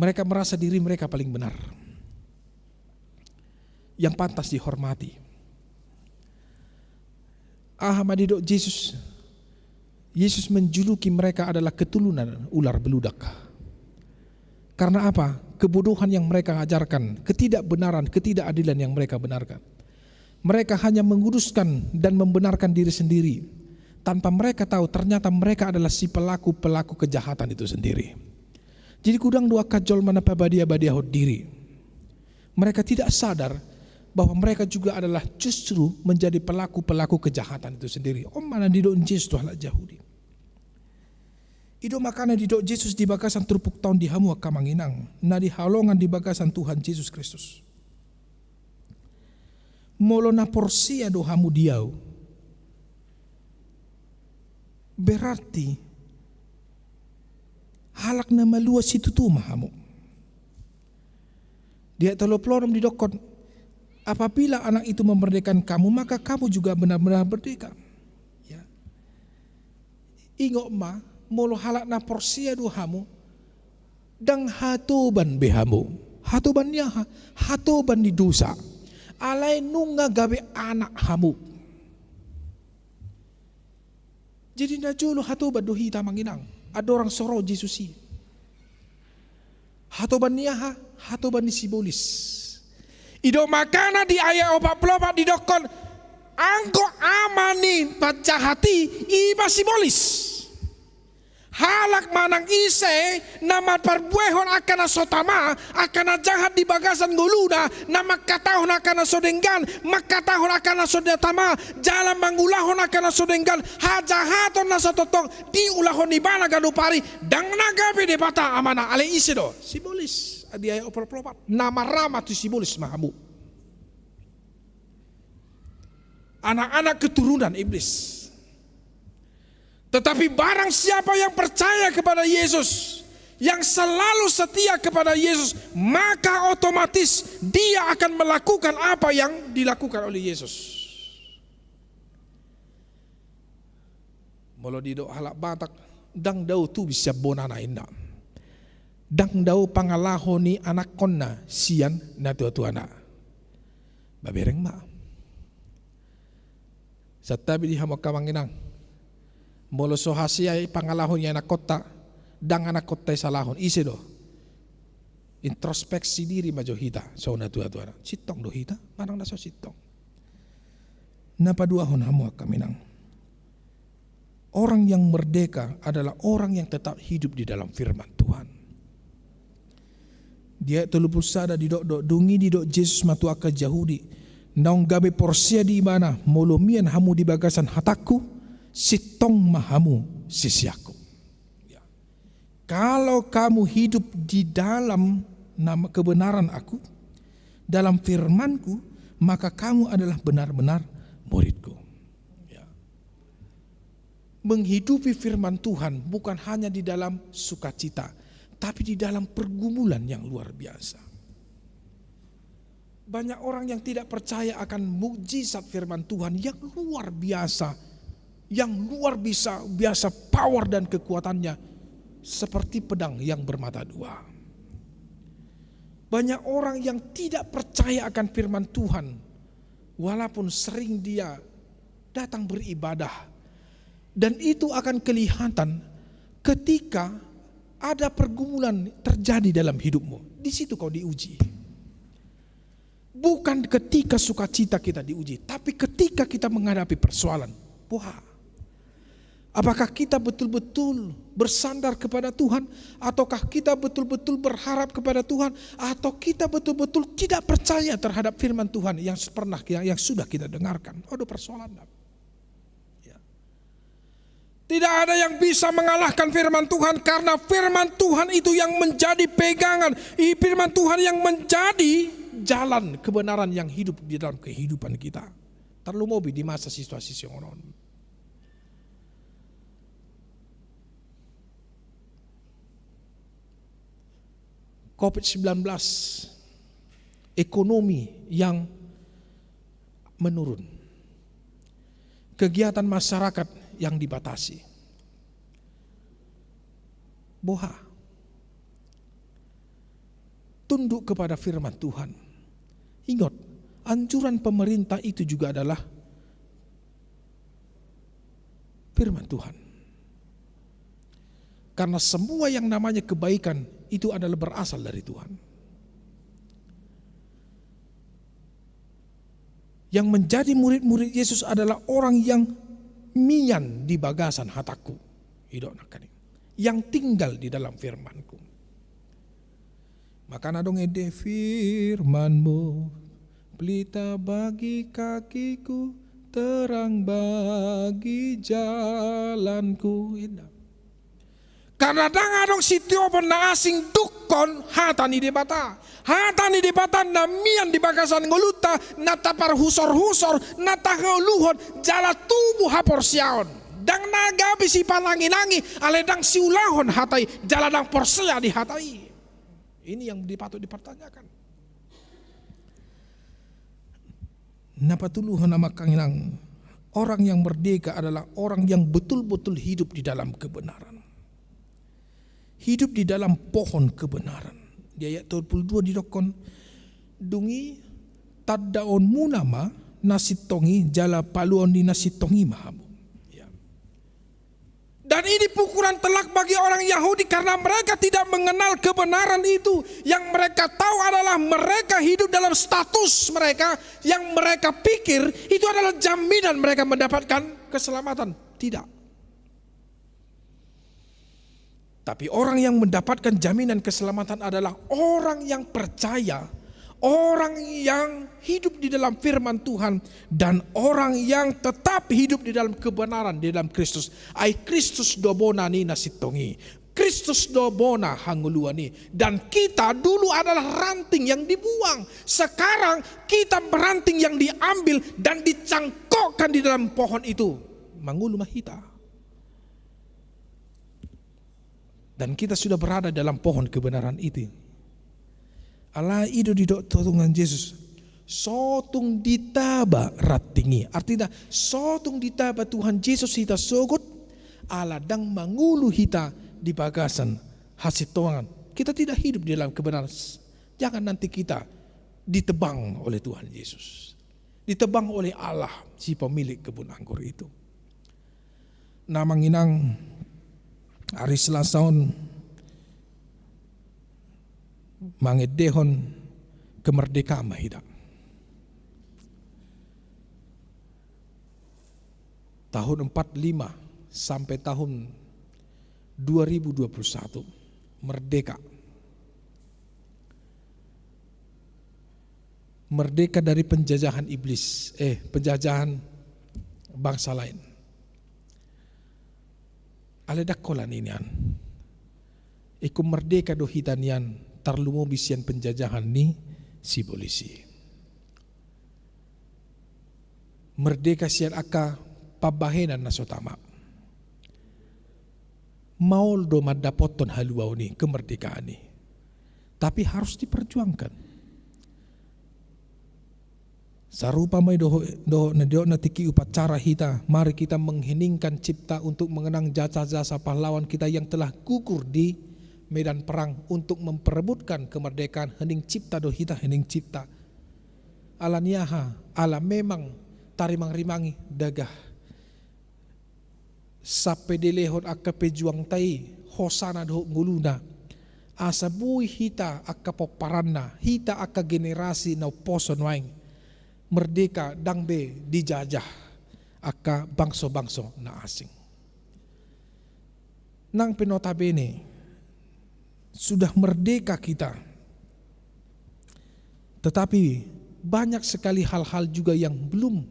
Mereka merasa diri mereka paling benar, yang pantas dihormati. Ahmadidok Yesus menjuluki mereka adalah keturunan ular beludak. Karena apa? Kebodohan yang mereka ajarkan, ketidakbenaran, ketidakadilan yang mereka benarkan. Mereka hanya menguruskan dan membenarkan diri sendiri, tanpa mereka tahu ternyata mereka adalah si pelaku-pelaku kejahatan itu sendiri. Jadi kudang dua kajol mana badia diri. Mereka tidak sadar bahwa mereka juga adalah justru menjadi pelaku-pelaku kejahatan itu sendiri. Mana didok Yesus tuh halak Yahudi. Ido makana didok Yesus di bagasan terpuk tahun di hamu akamanginang, na di halongan di bagasan Tuhan Yesus Kristus. Molo na porsia do hamu diau. Berarti halak na maluas itu tu mahamu. Dia teloplonom di dokon. Apabila anak itu memerdekakan kamu, maka kamu juga benar-benar merdeka. Ya. Ingok ma molo halak na porsia do hamu dang hatoban behamu. Hatoban di dosa. Alai nunga gabe anak hamu. Jadi na jolo hatoban do hita manginang. Ada orang soro Jesusi. Hatoban ni simbolis. Ido makana di ayat 44 di dokon anggo amani pacahati iba simbolis. Halak manang ise nama perbuehon akan sotama akan jahat di bagasan guluna nama katahon akan sodenggan makatahon akan sodetama jalan mangulahon akan sodenggan hajahaton na sototong diulahon di bana gadupari dang nagabe de bata amana ale ise do simbolis di ayat 44 nama rama tu simbolis mahamu anak-anak keturunan iblis. Tetapi barang siapa yang percaya kepada Yesus, yang selalu setia kepada Yesus, maka otomatis dia akan melakukan apa yang dilakukan oleh Yesus. Molo didok halak batak, dang daw tu bisa bonana inda. Dang daw pangalaho ni anak konna sian na tuana. Babereng ma. Satabi di hamak kamanginang. Molo sohasiay pangalahon niya anak kota, dang anak kota salahon, isi do. Introspeksi diri majo hita, so na tua-tua. Sitong do hita, manang naso sitong. Napaduahon hamu kaminang. Orang yang merdeka adalah orang yang tetap hidup di dalam firman Tuhan. Dia telupus sada di dok dungi di dok Yesus matu aka Yahudi. Naung gabe porsia di mana molomian hamu di bagasan hataku. Sitong mahamu sisiaku. Ya. Kalau kamu hidup di dalam nama kebenaran aku dalam firman-Ku, maka kamu adalah benar-benar murid-Ku. Ya. Menghidupi firman Tuhan bukan hanya di dalam sukacita, tapi di dalam pergumulan yang luar biasa. Banyak orang yang tidak percaya akan mukjizat firman Tuhan yang luar biasa, biasa power dan kekuatannya seperti pedang yang bermata dua. Banyak orang yang tidak percaya akan firman Tuhan, walaupun sering dia datang beribadah. Dan itu akan kelihatan ketika ada pergumulan terjadi dalam hidupmu. Di situ kau diuji. Bukan ketika sukacita kita diuji, tapi ketika kita menghadapi persoalan. Wah, apakah kita betul-betul bersandar kepada Tuhan, ataukah kita betul-betul berharap kepada Tuhan, atau kita betul-betul tidak percaya terhadap firman Tuhan yang sudah kita dengarkan? Ada persoalan. Ya. Tidak ada yang bisa mengalahkan firman Tuhan, karena firman Tuhan itu yang menjadi pegangan, firman Tuhan yang menjadi jalan kebenaran yang hidup di dalam kehidupan kita. Terlalu mobil di masa situasi sionon. COVID-19, ekonomi yang menurun, kegiatan masyarakat yang dibatasi. Boha, tunduk kepada firman Tuhan. Ingat, anjuran pemerintah itu juga adalah firman Tuhan. Karena semua yang namanya kebaikan itu adalah berasal dari Tuhan. Yang menjadi murid-murid Yesus adalah orang yang mian di bagasan hataku, yang tinggal di dalam firman-Ku. Maka nadong ede firman-Mu, pelita bagi kakiku, terang bagi jalanku. Karena dangadong sitio pernah asing dukon hatani debata na mian di bagasan ngoluta nata par husor nata ngoluhon jala tubuh hapor siaon dang naga bisi palangi-langi ale dang siulahon hatai jala dang porsea di hatai. Ini yang dipatut dipertanyakan. Napatuluhan nama kanginang, orang yang merdeka adalah orang yang betul-betul hidup di dalam kebenaran. Hidup di dalam pohon kebenaran. Di ayat 22 didokon, dungi tadaon munama nasitongi jala paluon di nasitongi mahamu. Ya. Dan ini pukulan telak bagi orang Yahudi karena mereka tidak mengenal kebenaran itu. Yang mereka tahu adalah mereka hidup dalam status mereka yang mereka pikir itu adalah jaminan mereka mendapatkan keselamatan. Tidak. Tapi orang yang mendapatkan jaminan keselamatan adalah orang yang percaya, orang yang hidup di dalam firman Tuhan, dan orang yang tetap hidup di dalam kebenaran di dalam Kristus. Ai Kristus dobona ni nasitongi, Kristus dobona hanguluani. Dan kita dulu adalah ranting yang dibuang, sekarang kita ranting yang diambil dan dicangkokkan di dalam pohon itu, mangulu mahita. Dan kita sudah berada dalam pohon kebenaran itu. Allah itu di totungan Yesus. Sotung ditaba ratingi. Artinya sotung ditaba Tuhan Yesus hita sogot. Allah dang mangulu hita di bagasan hasil tuangan. Kita tidak hidup di dalam kebenaran. Jangan nanti kita ditebang oleh Tuhan Yesus. Ditebang oleh Allah si pemilik kebun anggur itu. Namanginang hari Selasaon mangedehon kemerdekaan mahida. Tahun 45 sampai tahun 2021 merdeka. Merdeka dari penjajahan iblis, penjajahan bangsa lain. Aledak kolan inian. Iku merdeka do hitanian tarlumo bisian penjajahan ni si polisi. Merdeka sian aka pabahenan na sotama. Maul do madapoton haluau ni kemerdekaan ni. Tapi harus diperjuangkan. Sarupa mai doho natiki upacara hita, mari kita mengheningkan cipta untuk mengenang jasa-jasa pahlawan kita yang telah gugur di medan perang untuk memperebutkan kemerdekaan. Hening cipta do hita, hening cipta. Ala niaha, ala memang tarimang-rimangi dagah. Sape delehon akka pejuang tai, hosana do nguluna. Asa bui hita akka poparanna, hita akka generasi na poson waing. Merdeka dangbe dijajah aka bangso-bangso na asing. Nang penotabene sudah merdeka kita, tetapi banyak sekali hal-hal juga yang belum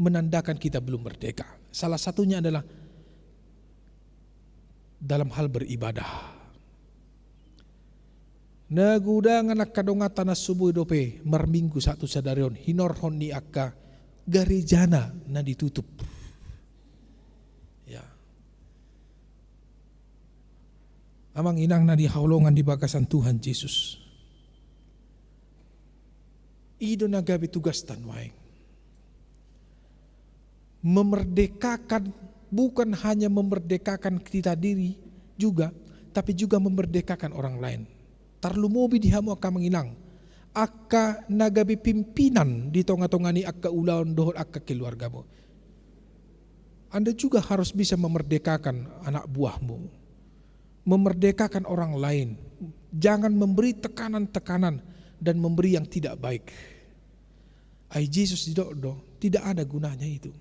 menandakan kita belum merdeka. Salah satunya adalah dalam hal beribadah. Nagudangan nakadongatan na subuh dope marminggu satu sadarion hinorhon ni akka garejana na ditutup. Ya. Amang inang na dihaulongan di bagasan Tuhan Yesus. Ido nagabi tugas tanwaing. Memerdekakan, bukan hanya memerdekakan kita diri juga, tapi juga memerdekakan orang lain. Tarlumobi dihamu akka menginang, akka nagabi pimpinan di tonga-tongani akka ulaon dohot akka keluargamu. Anda juga harus bisa memerdekakan anak buahmu, memerdekakan orang lain. Jangan memberi tekanan-tekanan dan memberi yang tidak baik. Ai Yesus tidak ada gunanya itu.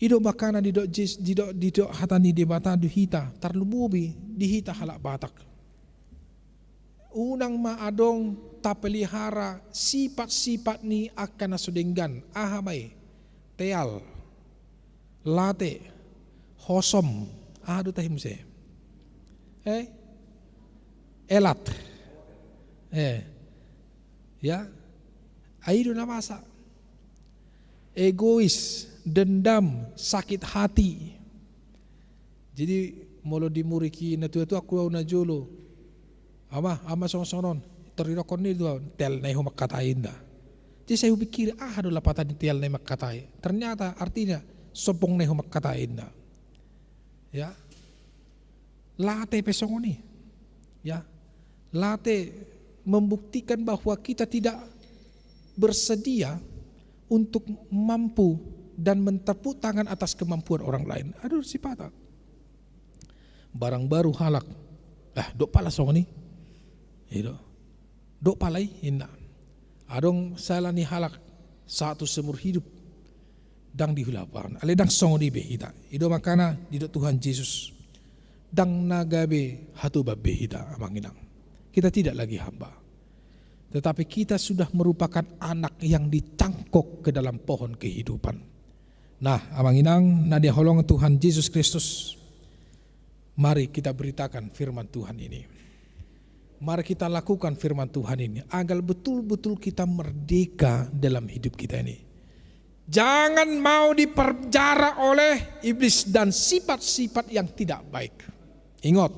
Ido makana didok hatani debata duhita tarlumobi dihita halak batak. Unang maadong tapelihara sifat-sifat ni akan nasudenggan ahamay teal late hosom adu tahim se elat ya aido na masa egois, dendam, sakit hati. Jadi molo dimuriki na tu aku na jolo ama sonon terirokon ni tuh tel na humak katain dah. Jadi saya pikir adalah patah di tel na humak katain. Ternyata artinya sopong na humak katain dah. Ya, late pesong ni. Ya, late membuktikan bahwa kita tidak bersedia untuk mampu dan mentepuk tangan atas kemampuan orang lain. Aduh sifat. Barang baru halak. Dok pala song ni. Itu dok palai inna adong salani halak satu semur hidup dang dihulapan ale dang song di behita ido makana didok Tuhan Yesus dang nagabe hatu babbe hita amanginang kita tidak lagi hamba tetapi kita sudah merupakan anak yang dicangkok ke dalam pohon kehidupan. Nah amanginang nadia holong Tuhan Yesus Kristus, mari kita beritakan firman Tuhan ini. Mari kita lakukan firman Tuhan ini agar betul-betul kita merdeka dalam hidup kita ini. Jangan mau dipenjara oleh iblis dan sifat-sifat yang tidak baik. Ingat,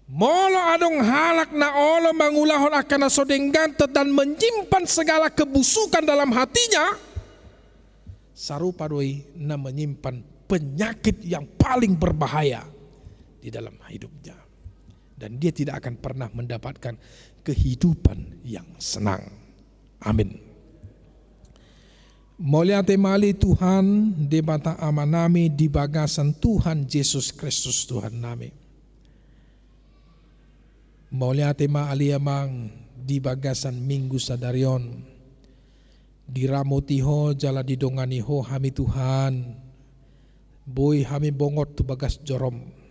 molo adong halak na olo mangulahon akan nasodenggantet dan menyimpan segala kebusukan dalam hatinya, sarupa doi na menyimpan penyakit yang paling berbahaya di dalam hidupnya. Dan dia tidak akan pernah mendapatkan kehidupan yang senang. Amin. Mulia temali Tuhan di mata amanami di bagasan Tuhan Yesus Kristus Tuhan nami. Mulia tema aliamang di bagasan minggu sadarion. Diramutiho jala didonganiho hami Tuhan. Boy hami bongot tu bagas jorom.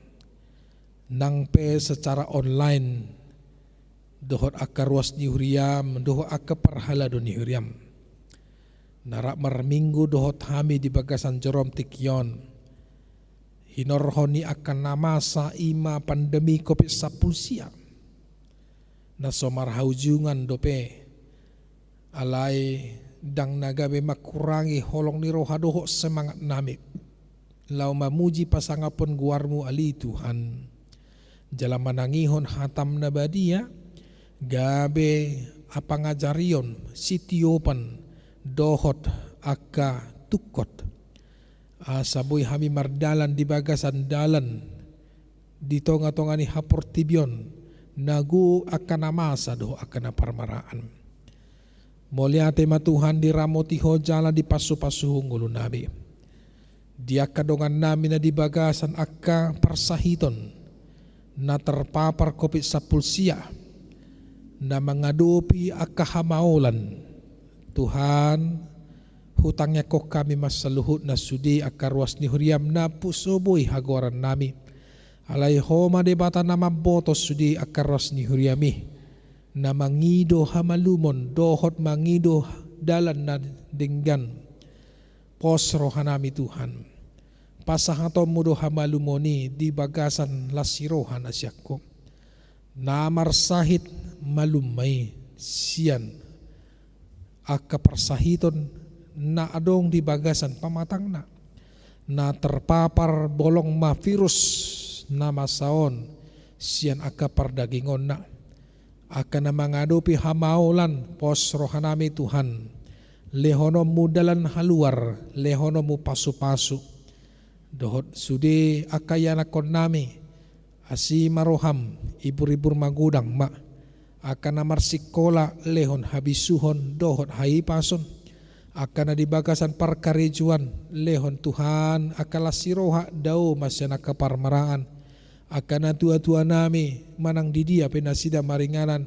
Nang pe secara online dohot akka ruas ni huriam dohot akka parhala do ni huriam narak marminggu dohot hami di bagasan jorom tikyon hinorhoni akan nama sa ima pandemi COVID-19 na somar haujungan dope alai dang nagabe makurangi holong ni roha doho semangat nami lau mamuji pasangapun guarmu ali Tuhan jala manangihon hatam nabadia gabe apa ngajarion sitiopan dohot aka tukot asaboy hami mardalan di bagasan dalan di tonga-tongani hapor tibion nagu akan namasa doh akan parmaraan moliate matuhan di ramoti hojala di pasu-pasu ngulu nabi dia kadongan nami na di bagasan akka persahiton na terpapar kopit sapulsia na mengadopi akka hamaulan Tuhan hutangnya kok kami masaluhut na sudi akka ruas ni huriam na pusoboy hagoran nami alai homa debata nama botos sudi akka ruas ni huriami na mangido hamalumon dohot mangido dalan na dinggan pos rohanami Tuhan pasahatom mudo hamalumoni di bagasan lasirohan asyakko namar sahit malumay siyan aka persahiton na adong di bagasan pamatang na terpapar bolong ma virus na masaon siyan aka pardagingon na aka na mangadopi hamaulan pos rohanami Tuhan lehono mudalan haluar lehono mu pasu-pasu dohot sudi akayana kon nami asi maroham ibur-ibur magudang ma akan namar sikola lehon habisuhon dohot haipason akan di bagasan parkarejuan lehon Tuhan akala siroha dau masyana kaparmaraan akan tua-tua nami manang didia penasida maringanan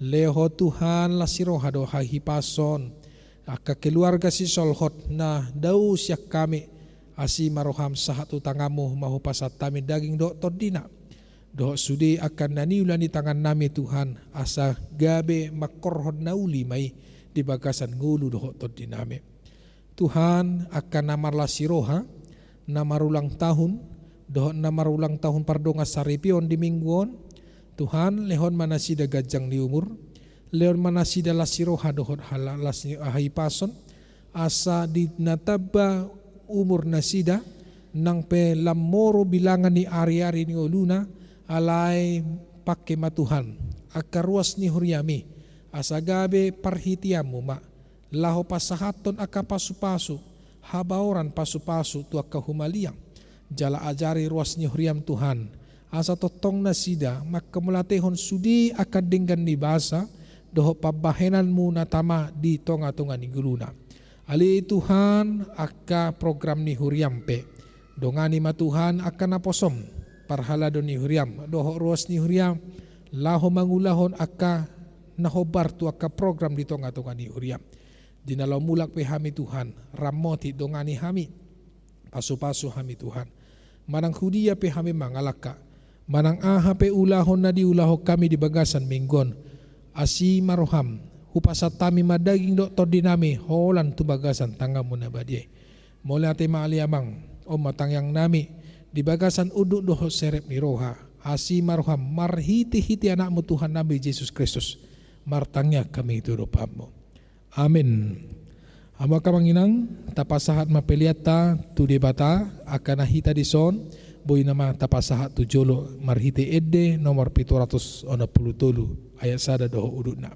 leho Tuhan la siroha do haipason aka keluarga si solhot na dau siak kami asi maroham sahat utangamu mahu pasat tami daging do todina do sudi akan naniulani tangan nami Tuhan asa gabe makorhon nauli mai di bagasan ngulu do todiname Tuhan akan namarla siroha namarulang tahun do namarulang tahun pardonga saripion di mingguon Tuhan lehon manasida gajang di umur leon manasida lasiroha dohot halalas haipason asa di nataba umur nasida nang pe lamoro bilangan ni ari-ari ni uluna alai pakke matuhan akaruas ni huriami asa gabe parhitiamu ma laho pasahaton aka pasu-pasu habauran pasu-pasu tu aka humaliang jala ajari ruas ni huriam Tuhan asa totong nasida makkemulatehon sudi aka denggan ni basa doho pabahenanmu natama di tonga-tonga ni guluna ali Tuhan aka program ni huriampe dongani matuhan aka naposom parhala do ni huriam doho ruas ni huriam laho mangulahon aka nahobar tu aka program di tonga-tonga ni huriam dinalaw mulak pe hami Tuhan ramoti dongani hami pasu-pasu hami Tuhan manang hudia pe hami mangalaka manang aha pe ulahon na di ulaho kami di bagasan minggon asi maroham hupasat tami madaging doktor dinami holan tu bagasan tangamu na badie mula te maaliamang o matang yang nami di bagasan uduk doho serep ni roha asi maroham marhiti-hiti anakmu Tuhan Nabi Yesus Kristus martangnya kami itu rupamu amin hama kamanginang tapasahat mapeliata tu debata akan hita di son boy nama tapasahat tu jolo marhiti edde nomor 763 ayat sada doho udukna.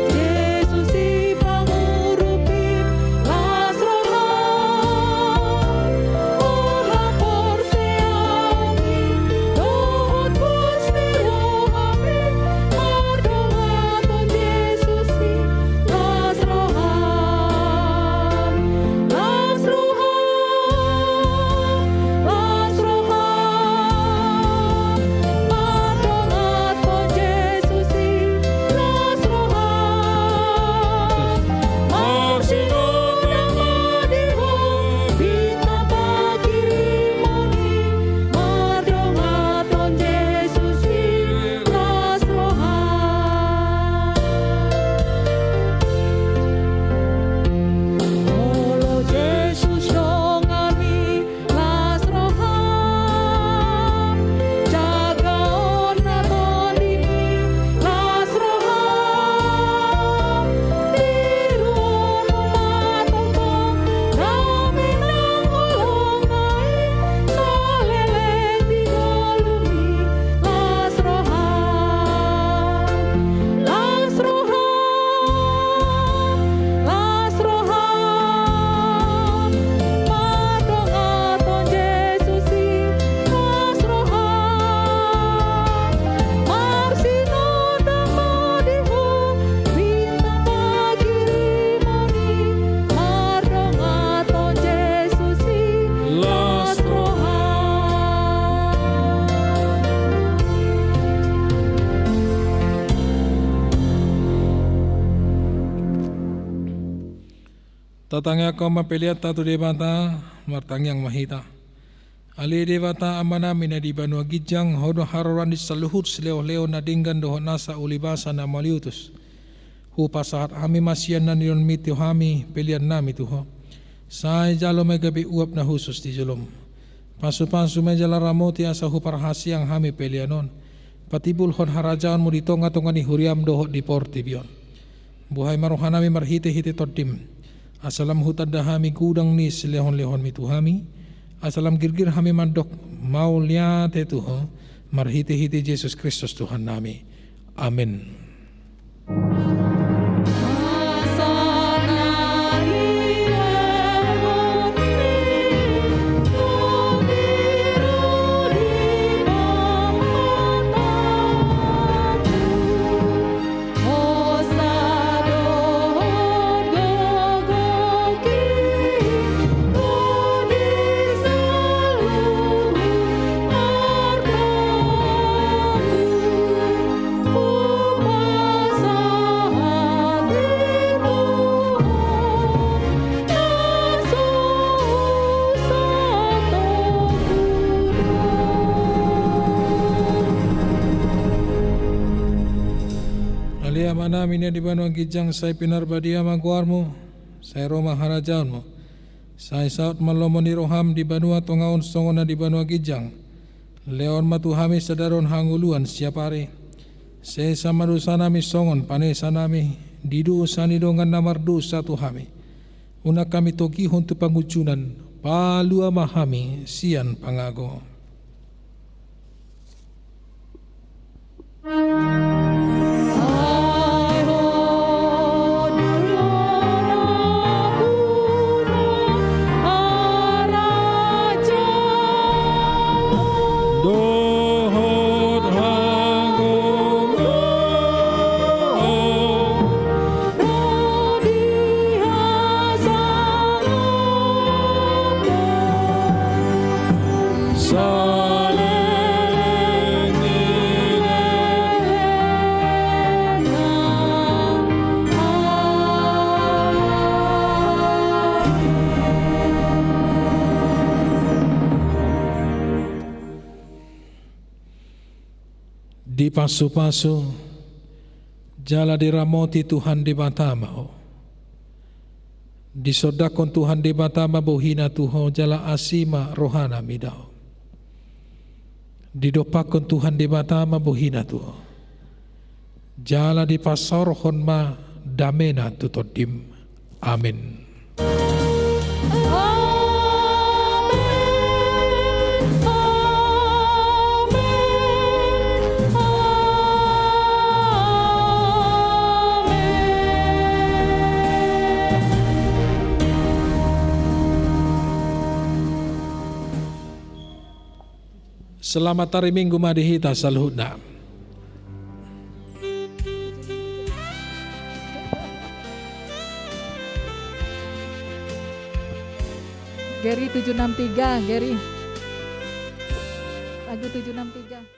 Yesus si pangurupi las rohas Tatangya ko mapiliat tatu debata martangyang mahita. Ali debata amana mina di Banua Gijang hodo haroran di saluhut seleo-leo na dinggan doho nasa ulibasa na maliutus. Hupa saat kami masian na niyon mityo kami pilihan nami tuho. Say jalo may gabi uap na husus di julom. Pasu-pasu may jala ramoti asa huparhasi ang kami pilihanon. Patibul hon harajaan mo dito nga tunga ni huriam doho di portibion. Buhay maruhanami marhite-hite todim. Asalam hutad dahami kudang ni silehon-lehon mituhami. Asalam girgir hami mandok mauliate tuho. Marhite-hite Jesus Kristus Tuhan nami. Amin. Namin di Banua Gijang say pinarbadia magwarmo say Roma harajan mo say saut malomo ni roham di Banua tongaon songo na di Banua Gijang leon matuhami sadaron hanguluan siapare say samarusa nami songon panesa nami didu sanidongan namardu satu hami una kami toki hontu pangucunan palua mahami sian pangago. Di pasu-pasu jala diramoti Tuhan di Batama disodakon Tuhan di Batama bohina Tuhan jala asima rohana midao didopakon Tuhan di Batama bohina Tuhan jala di pasorhon ma damena tutodim. Amin. Selamat hari Minggu madihita salhudna. Gary 763, Gary. Lagu 763.